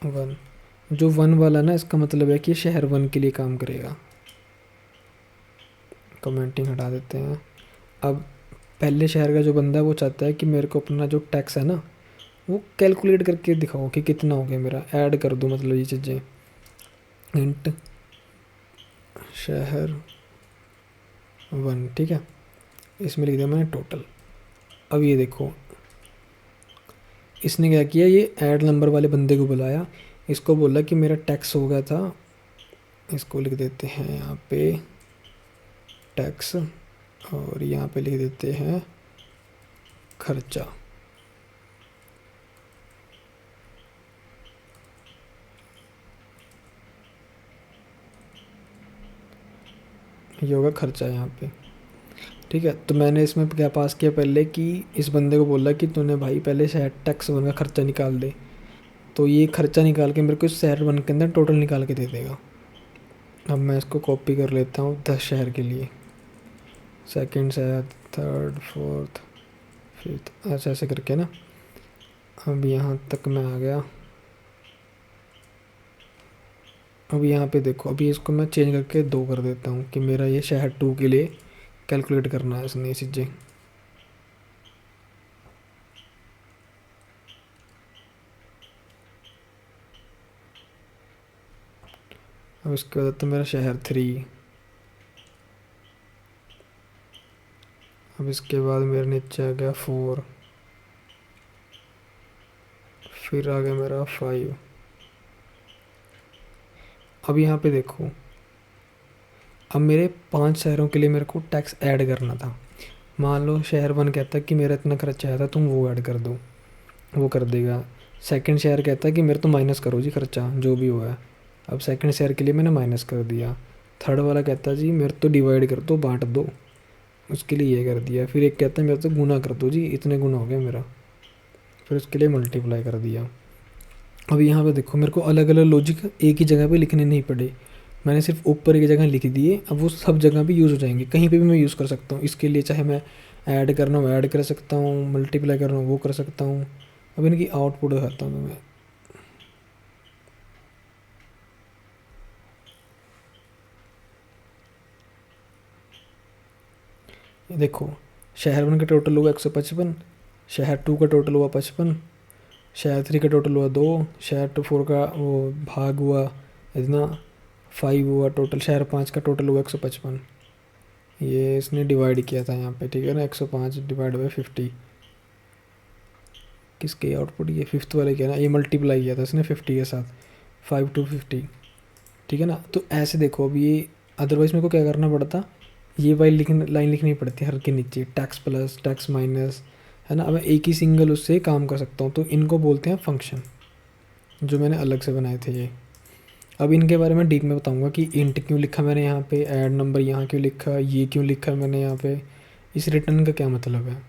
1। जो 1 वाला ना, इसका मतलब है कि शहर 1 के लिए काम करेगा। कमेंटिंग हटा देते हैं। अब पहले शहर का जो बंदा है वो चाहता है कि मेरे को अपना जो टैक्स है ना वो कैलकुलेट करके दिखाओ कि कितना हो गया मेरा, ऐड कर दो मतलब ये चीज़ें। इंट शहर 1, ठीक है, इसमें लिख दिया मैंने टोटल। अब ये देखो इसने क्या किया, ये ऐड नंबर वाले बंदे को बुलाया, इसको बोला कि मेरा टैक्स हो गया था, इसको लिख देते हैं यहाँ पे टैक्स, और यहाँ पे लिख देते हैं खर्चा। ये होगा खर्चा यहाँ पे, ठीक है। तो मैंने इसमें क्या पास किया पहले कि इस बंदे को बोला कि तूने भाई पहले शहर टैक्स 1 का खर्चा निकाल दे, तो ये खर्चा निकाल के मेरे को शहर 1 के अंदर टोटल निकाल के दे देगा। अब मैं इसको कॉपी कर लेता हूँ 10 शहर के लिए, सेकंड शहर, थर्ड, फोर्थ, फिफ्थ, ऐसे ऐसे करके ना। अब यहाँ तक मैं आ गया। अब यहाँ पे देखो, अभी इसको मैं चेंज करके 2 कर देता हूँ कि मेरा ये शहर 2 के लिए कैलकुलेट करना है इसने ये चीज़ें। अब इसके बाद तो मेरा शहर 3। अब इसके बाद मेरे नीचे आ गया 4, फिर आ गया मेरा 5। अब यहाँ पे देखो, अब मेरे 5 शहरों के लिए मेरे को टैक्स ऐड करना था। मान लो शहर 1 कहता है कि मेरा इतना खर्चा आया था, तुम वो ऐड कर दो, वो कर देगा। सेकंड शहर कहता है कि मेरे तो माइनस करो जी खर्चा जो भी हुआ है। अब सेकंड शहर के लिए मैंने माइनस कर दिया। थर्ड वाला कहता है जी मेरे तो डिवाइड कर दो, बांट दो, उसके लिए ये कर दिया। फिर एक कहता है मेरे तो गुना कर दो जी, इतने गुना हो गया मेरा, फिर उसके लिए मल्टीप्लाई कर दिया। अब यहाँ पे देखो मेरे को अलग अलग लॉजिक एक ही जगह पे लिखने नहीं पड़े, मैंने सिर्फ ऊपर एक जगह लिख दिए। अब वो सब जगह पे यूज़ हो जाएंगे, कहीं पे भी मैं यूज़ कर सकता हूँ। इसके लिए चाहे मैं ऐड करना हो ऐड कर सकता हूँ, मल्टीप्लाई करना हो वो कर सकता हूँ। अब इनकी आउटपुट दिखाता हूँ मैं। ये देखो शहर 1 का टोटल हुआ 155, शहर 2 का टोटल हुआ 55, शहर 3 का टोटल हुआ 2, शहर 4 का वो भाग हुआ इतना 5 हुआ टोटल, शहर 5 का टोटल हुआ 155। ये इसने डिवाइड किया था यहाँ पे, ठीक है ना, 105 डिवाइड बाई 50। किसके आउटपुट, ये फिफ्थ वाले के ना, ये मल्टीप्लाई किया था इसने 50 के साथ, 5 to 50, ठीक है ना। तो ऐसे देखो अब ये, अदरवाइज़ मेरे को क्या करना पड़ता, ये वाली लाइन लिखनी पड़ती है हर के नीचे, टैक्स प्लस टैक्स माइनस, है ना। अब मैं एक ही सिंगल उससे काम कर सकता हूँ, तो इनको बोलते हैं फंक्शन, जो मैंने अलग से बनाए थे ये। अब इनके बारे में डीप में बताऊंगा कि इंट क्यों लिखा मैंने यहाँ पे, ऐड नंबर यहाँ क्यों लिखा, ये क्यों लिखा मैंने यहाँ पे, इस रिटर्न का क्या मतलब है,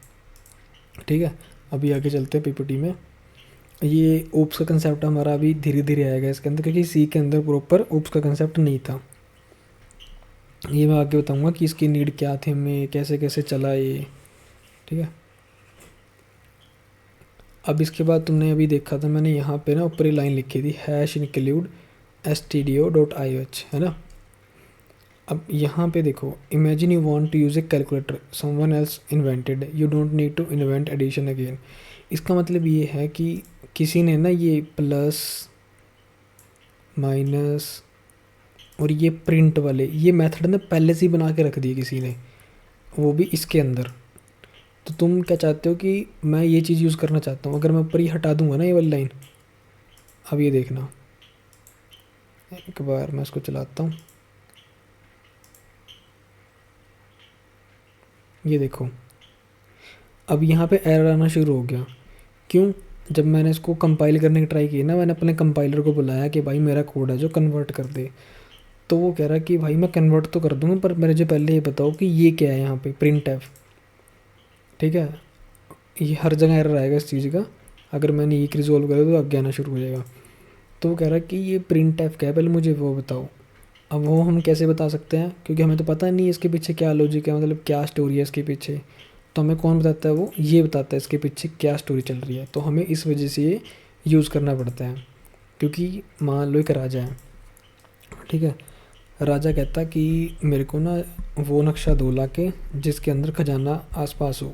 ठीक है। अभी आगे चलते हैं पीपीटी में। ये ओप्स का कंसेप्ट हमारा अभी धीरे धीरे आएगा इसके अंदर, क्योंकि सी के अंदर प्रॉपर ओप्स का कंसेप्ट नहीं था। ये मैं आगे बताऊंगा कि इसकी नीड क्या थी, हमें कैसे कैसे चला ये, ठीक है। अब इसके बाद तुमने अभी देखा था मैंने यहाँ पे ना ऊपर ही लाइन लिखी थी, हैश इंक्लूड stdio.ioh, है ना। अब यहाँ पे देखो, imagine you want to use a calculator someone else invented, you don't need to invent addition again. इसका मतलब ये है कि किसी ने ना ये प्लस माइनस और ये प्रिंट वाले ये मेथड ना पहले से ही बना के रख दिए किसी ने, वो भी इसके अंदर। तो तुम क्या चाहते हो कि मैं ये चीज़ यूज़ करना चाहता हूँ, अगर मैं ऊपर ही हटा दूंगा ना ये वाली लाइन, अब ये देखना, एक बार मैं इसको चलाता हूँ, ये देखो अब यहाँ पे एरर आना शुरू हो गया। क्यों? जब मैंने इसको कंपाइल करने की ट्राई की ना, मैंने अपने कंपाइलर को बुलाया कि भाई मेरा कोड है जो कन्वर्ट कर दे, तो वो कह रहा है कि भाई मैं कन्वर्ट तो कर दूँगा पर मेरे जो पहले ये बताओ कि ये क्या है यहाँ पे प्रिंट एफ, ठीक है। ये हर जगह एरर आएगा इस चीज़ का, अगर मैंने ये रिजोल्व करा तो आगे आना शुरू हो जाएगा। तो वो कह रहा है कि ये प्रिंट एफ क्या है, पहले मुझे वो बताओ। अब वो हम कैसे बता सकते हैं, क्योंकि हमें तो पता नहीं है इसके पीछे क्या लॉजिक है, मतलब क्या स्टोरी है इसके पीछे। तो हमें कौन बताता है, वो ये बताता है इसके पीछे क्या स्टोरी चल रही है। तो हमें इस वजह से ये यूज़ करना पड़ता है। क्योंकि मान लो एक राजा है, ठीक है, राजा कहता कि मेरे को ना वो नक्शा दो ला के जिसके अंदर खजाना आसपास हो।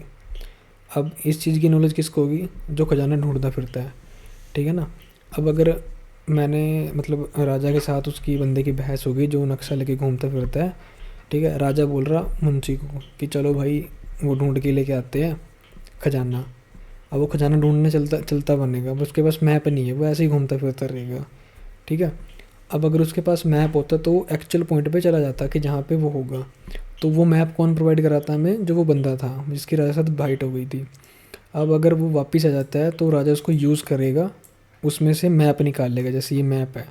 अब इस चीज़ की नॉलेज किसको होगी, जो खजाना ढूंढता फिरता है, ठीक है ना। अब अगर मैंने मतलब राजा के साथ उसकी बंदे की बहस हो गई जो नक्शा लेके घूमता फिरता है, ठीक है, राजा बोल रहा मुंशी को कि चलो भाई वो ढूंढ के लेके आते हैं खजाना। अब वो खजाना ढूंढने चलता चलता बनेगा, अब उसके पास मैप नहीं है, वो ऐसे ही घूमता फिरता रहेगा, ठीक है। अब अगर उसके पास मैप होता तो वो एक्चुअल पॉइंट पे चला जाता कि जहाँ पे वो होगा। तो वो मैप कौन प्रोवाइड कराता हमें, जो वो बंदा था जिसकी राजा के साथ फाइट हो गई थी। अब अगर वो वापस आ जाता है तो राजा उसको यूज़ करेगा, उसमें से मैप निकाल लेगा, जैसे ये मैप है,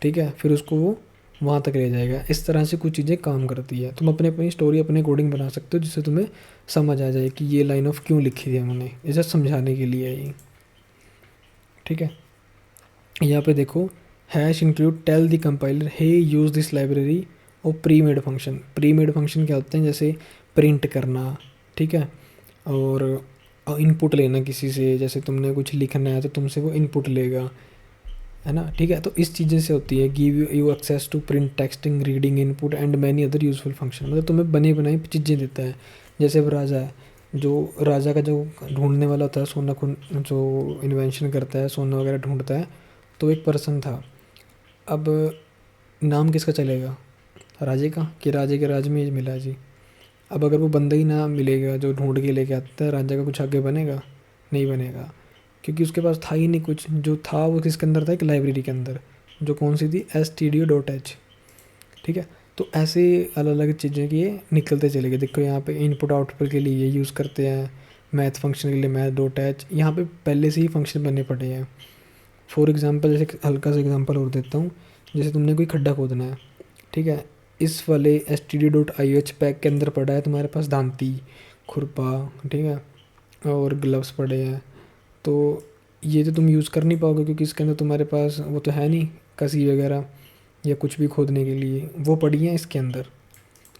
ठीक है, फिर उसको वो वहाँ तक ले जाएगा। इस तरह से कुछ चीज़ें काम करती है। तुम अपनी अपनी स्टोरी अपने अकॉर्डिंग बना सकते हो, जिससे तुम्हें समझ आ जाए कि ये लाइन ऑफ क्यों लिखी थी उन्होंने, इसे समझाने के लिए ही, ठीक है। यहाँ पे देखो, hash include tell the compiler hey use this library और premade function. Premade function क्या होते हैं, जैसे प्रिंट करना, ठीक है, और इनपुट लेना किसी से, जैसे तुमने कुछ लिखना है तो तुमसे वो इनपुट लेगा, है ना, ठीक है। तो इस चीज़ें से होती है give you access to print texting reading input and many other useful function. मतलब तुम्हें बनी बनाई चीज़ें देता है। जैसे अब राजा है, जो राजा का जो ढूंढने वाला होता है सोना खून, जो इन्वेंशन करता है सोना वगैरह ढूंढता है, तो एक पर्सन था। अब नाम किसका चलेगा, राजे का, कि राजे के राज में ये मिला जी। अब अगर वो बंदा ही ना मिलेगा जो ढूंढ के लेके आता है, राजा का कुछ आगे बनेगा, नहीं बनेगा, क्योंकि उसके पास था ही नहीं कुछ। जो था वो किसके अंदर था, एक लाइब्रेरी के अंदर, जो कौन सी थी, stdio.h, ठीक है। तो ऐसे अलग अलग चीज़ें की ये निकलते चले गए। देखो यहाँ पे इनपुट आउटपुट के लिए ये यूज़ करते हैं, मैथ फंक्शन के लिए मैथ.h, यहाँ पे पहले से ही फंक्शन बनने पड़े हैं। फॉर एग्जांपल, जैसे हल्का सा एग्जांपल और देता हूँ, जैसे तुमने कोई खड्डा खोदना है, ठीक है, इस वाले stdio.ih पैक के अंदर पड़ा है तुम्हारे पास दांती, खुरपा, ठीक है, और ग्लव्स पड़े हैं। तो ये तो तुम यूज़ कर नहीं पाओगे क्योंकि इसके अंदर तुम्हारे पास वो तो है नहीं, कसी वगैरह या कुछ भी खोदने के लिए वो पड़ी है इसके अंदर।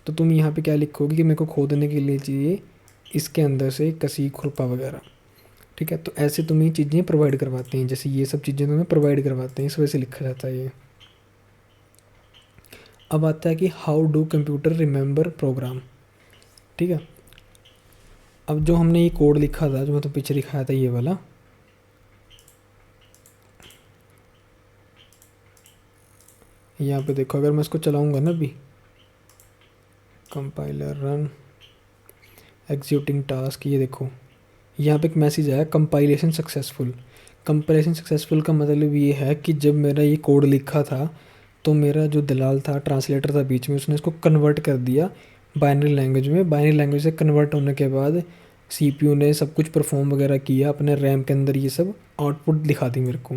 तो तुम यहाँ पे क्या लिखोगे कि मेरे को खोदने के लिए चाहिए इसके अंदर से कसी, खुरपा वगैरह, ठीक है। तो ऐसे तुम ये चीज़ें प्रोवाइड करवाते हैं, जैसे ये सब चीज़ें तुम्हें प्रोवाइड करवाते हैं, इस वजह से लिखा जाता है ये। अब आता है कि how do computer remember program, ठीक है। अब जो हमने ये कोड लिखा था, जो मैं तो पीछे लिखाया था ये वाला, यहाँ पे देखो, अगर मैं इसको चलाऊँगा ना अभी, कंपाइलर रन एग्जीक्यूटिंग टास्क, ये देखो यहाँ पे एक मैसेज आया कंपाइलेशन सक्सेसफुल। कंपाइलेशन सक्सेसफुल का मतलब ये है कि जब मेरा ये कोड लिखा था तो मेरा जो दलाल था, ट्रांसलेटर था बीच में, उसने इसको कन्वर्ट कर दिया बाइनरी लैंग्वेज में। बाइनरी लैंग्वेज से कन्वर्ट होने के बाद सीपीयू ने सब कुछ परफॉर्म वगैरह किया अपने रैम के अंदर, ये सब आउटपुट दिखा दी मेरे को,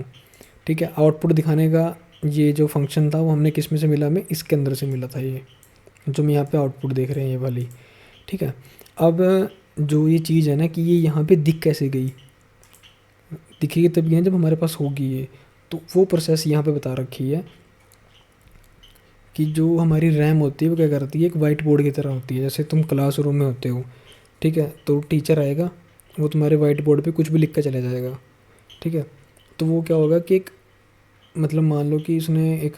ठीक है। आउटपुट दिखाने का ये जो फंक्शन था वो हमने किस में से मिला, हमें इसके अंदर से मिला था, ये जो हम यहाँ पे आउटपुट देख रहे हैं ये वाली, ठीक है। अब जो ये चीज़ है ना कि ये यहाँ पे दिख कैसे गई, दिखेगी तभी है जब हमारे पास होगी ये। तो वो प्रोसेस यहाँ पे बता रखी है कि जो हमारी रैम होती है वो क्या करती है, एक वाइट बोर्ड की तरह होती है। जैसे तुम क्लासरूम में होते हो, ठीक है, तो टीचर आएगा, वो तुम्हारे वाइट बोर्ड पे कुछ भी लिख कर चला जाएगा, ठीक है। तो वो क्या होगा कि एक मतलब मान लो कि उसने एक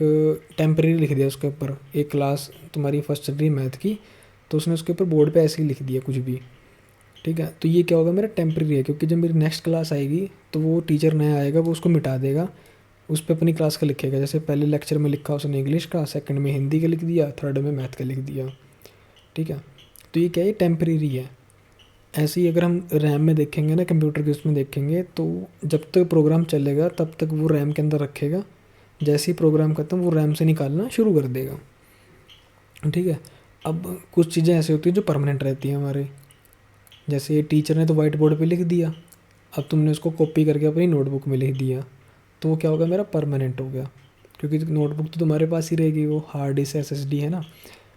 टेम्परेरी लिख दिया उसके ऊपर, एक क्लास तुम्हारी फर्स्ट चल रही है मैथ की, तो उसने उसके ऊपर बोर्ड पे ऐसे ही लिख दिया कुछ भी, ठीक है। तो ये क्या होगा, मेरा टेम्परेरी है, क्योंकि जब मेरी नेक्स्ट क्लास आएगी तो वो टीचर नया आएगा, वो उसको मिटा देगा, उस पर अपनी क्लास का लिखेगा। जैसे पहले लेक्चर में लिखा उसने इंग्लिश का, सेकंड में हिंदी का लिख दिया, थर्ड में मैथ का लिख दिया, ठीक है। तो ये क्या है, टेम्परेरी है। ऐसे ही अगर हम रैम में देखेंगे ना, कंप्यूटर के उसमें देखेंगे, तो जब तक प्रोग्राम चलेगा तब तक वो रैम के अंदर रखेगा, जैसे ही प्रोग्राम खत्म वो रैम से निकालना शुरू कर देगा, ठीक है। अब कुछ चीज़ें ऐसी होती हैं जो परमानेंट रहती हैं हमारे, जैसे टीचर ने तो वाइट बोर्ड पे लिख दिया, अब तुमने उसको कॉपी करके अपनी नोटबुक में लिख दिया, तो वो क्या होगा, मेरा परमानेंट हो गया, क्योंकि नोटबुक तो तुम्हारे पास ही रहेगी, वो हार्ड डिस्क एसएसडी है ना।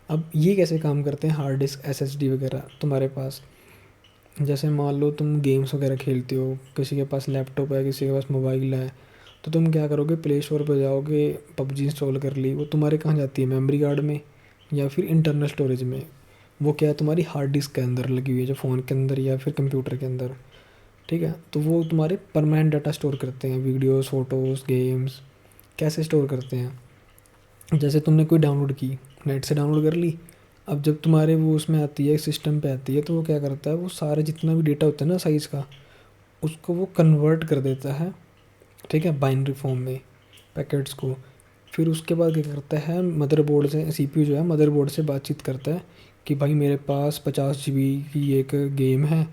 अब ये कैसे काम करते हैं हार्ड डिस्क एसएसडी वगैरह तुम्हारे पास, जैसे मान लो तुम गेम्स वगैरह खेलते हो, किसी के पास लैपटॉप है, किसी के पास मोबाइल है, तो तुम क्या करोगे, प्ले स्टोर पर जाओगे, पबजी इंस्टॉल कर ली, वो तुम्हारे कहाँ जाती है, मेमोरी कार्ड में या फिर इंटरनल स्टोरेज में। वो क्या है, तुम्हारी हार्ड डिस्क के अंदर लगी हुई है, जो फ़ोन के अंदर या फिर कंप्यूटर के अंदर। ठीक है, तो वो तुम्हारे परमानेंट डाटा स्टोर करते हैं, वीडियोस, फोटोज़, गेम्स। कैसे स्टोर करते हैं, जैसे तुमने कोई डाउनलोड की, नेट से डाउनलोड कर ली, अब जब तुम्हारे वो उसमें आती है, सिस्टम पे आती है, तो वो क्या करता है, वो सारे जितना भी डेटा होता है ना साइज़ का, उसको वो कन्वर्ट कर देता है, ठीक है, बाइनरी फॉर्म में, पैकेट्स को। फिर उसके बाद क्या करता है, मदरबोर्ड से, सीपीयू जो है मदरबोर्ड से बातचीत करता है कि भाई मेरे पास 50 GB की एक गेम है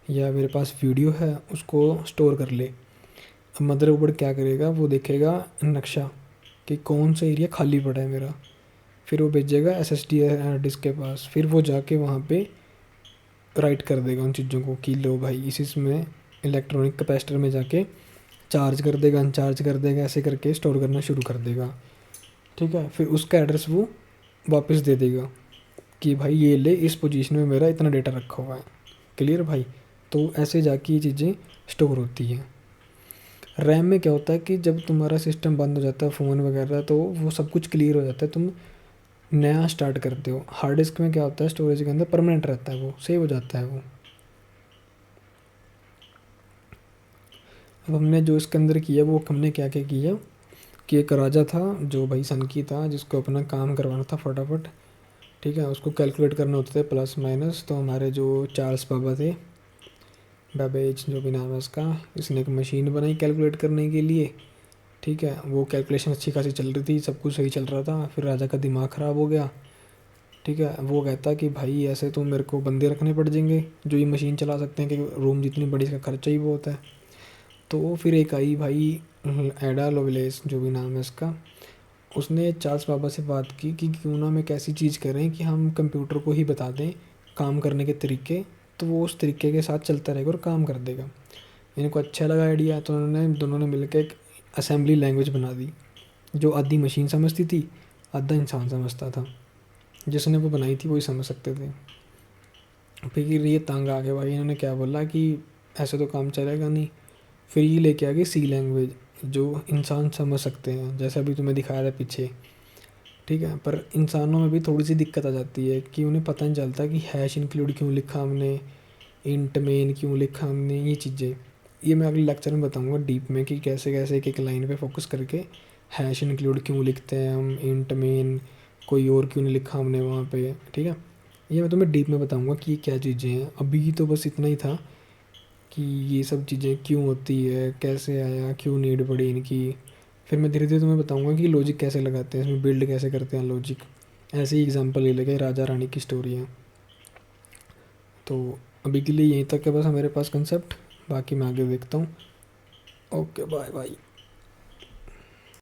या मेरे पास वीडियो है, उसको स्टोर कर ले। अब मदरबोर्ड क्या करेगा, वो देखेगा नक्शा कि कौन सा एरिया खाली पड़ा है मेरा, फिर वो भेजेगा एसएसडी डिस्क के पास, फिर वो जाके वहाँ पे राइट कर देगा उन चीज़ों को कि लो भाई इस इसमें इलेक्ट्रॉनिक कैपेसिटर में जाके चार्ज कर देगा, अनचार्ज कर देगा, ऐसे करके स्टोर करना शुरू कर देगा। ठीक है, फिर उसका एड्रेस वो वापस दे देगा कि भाई ये ले, इस पोजीशन में मेरा इतना डेटा रखा हुआ है। क्लियर भाई। तो ऐसे जाके ये चीज़ें स्टोर होती हैं। रैम में क्या होता है कि जब तुम्हारा सिस्टम बंद हो जाता है, फ़ोन वगैरह, तो वो सब कुछ क्लियर हो जाता है, तुम नया स्टार्ट करते हो। हार्ड डिस्क में क्या होता है, स्टोरेज के अंदर परमानेंट रहता है, वो सेव हो जाता है वो। अब हमने जो इसके अंदर किया, वो हमने क्या क्या किया कि एक राजा था जो भाई सन की था, जिसको अपना काम करवाना था फटाफट। ठीक है, उसको कैलकुलेट करने होते थे प्लस माइनस। तो हमारे जो चार्ल्स बाबा थे, बेबेज जो भी नाम है उसका, इसने एक मशीन बनाई कैलकुलेट करने के लिए। ठीक है, वो कैलकुलेशन अच्छी खासी चल रही थी, सब कुछ सही चल रहा था। फिर राजा का दिमाग ख़राब हो गया। ठीक है, वो कहता कि भाई ऐसे तो मेरे को बंदे रखने पड़ जाएंगे जो ये मशीन चला सकते हैं, कि रूम जितनी बड़ी इसका खर्चा ही बहुत है। तो फिर एक आई भाई, एडा लोवलेस जो भी नाम है इसका, उसने चार्ल्स बाबा से बात की कि क्यों ना हम एक ऐसी चीज़ करें कि हम कंप्यूटर को ही बता दें काम करने के तरीके, तो वो उस तरीके के साथ चलता रहेगा और काम कर देगा। इनको अच्छा लगा आइडिया, तो उन्होंने दोनों ने मिलकर एक असेंबली लैंग्वेज बना दी, जो आधी मशीन समझती थी, आधा इंसान समझता था। जिसने वो बनाई थी वही समझ सकते थे। फिर ये तंग आ गया भाई, इन्होंने क्या बोला कि ऐसे तो काम चलेगा नहीं। फिर ये लेके आ गए सी लैंग्वेज, जो इंसान समझ सकते हैं, जैसे अभी तुम्हें दिखाया था पीछे। ठीक है, पर इंसानों में भी थोड़ी सी दिक्कत आ जाती है कि उन्हें पता नहीं चलता कि हैश इंक्लूड क्यों लिखा हमने, इंट मेन क्यों लिखा हमने, ये चीज़ें। ये मैं अगले लेक्चर में बताऊंगा डीप में कि कैसे कैसे एक एक लाइन पे फोकस करके हैश इंक्लूड क्यों लिखते हैं हम, इंट मेन कोई और क्यों नहीं लिखा हमने वहाँ पे। ठीक है, ये मैं तुम्हें डीप में बताऊंगा कि ये क्या चीज़ें हैं। अभी तो बस इतना ही था कि ये सब चीज़ें क्यों होती है, कैसे आया, क्यों नीड पड़ी इनकी। फिर मैं धीरे धीरे तुम्हें बताऊंगा कि लॉजिक कैसे लगाते हैं, इसमें बिल्ड कैसे करते हैं लॉजिक। ऐसे ही एग्जांपल ले लेके राजा रानी की स्टोरी है। तो अभी के लिए यहीं तक है बस मेरे पास कंसेप्ट, बाकी मैं आगे देखता हूँ। Okay, bye bye.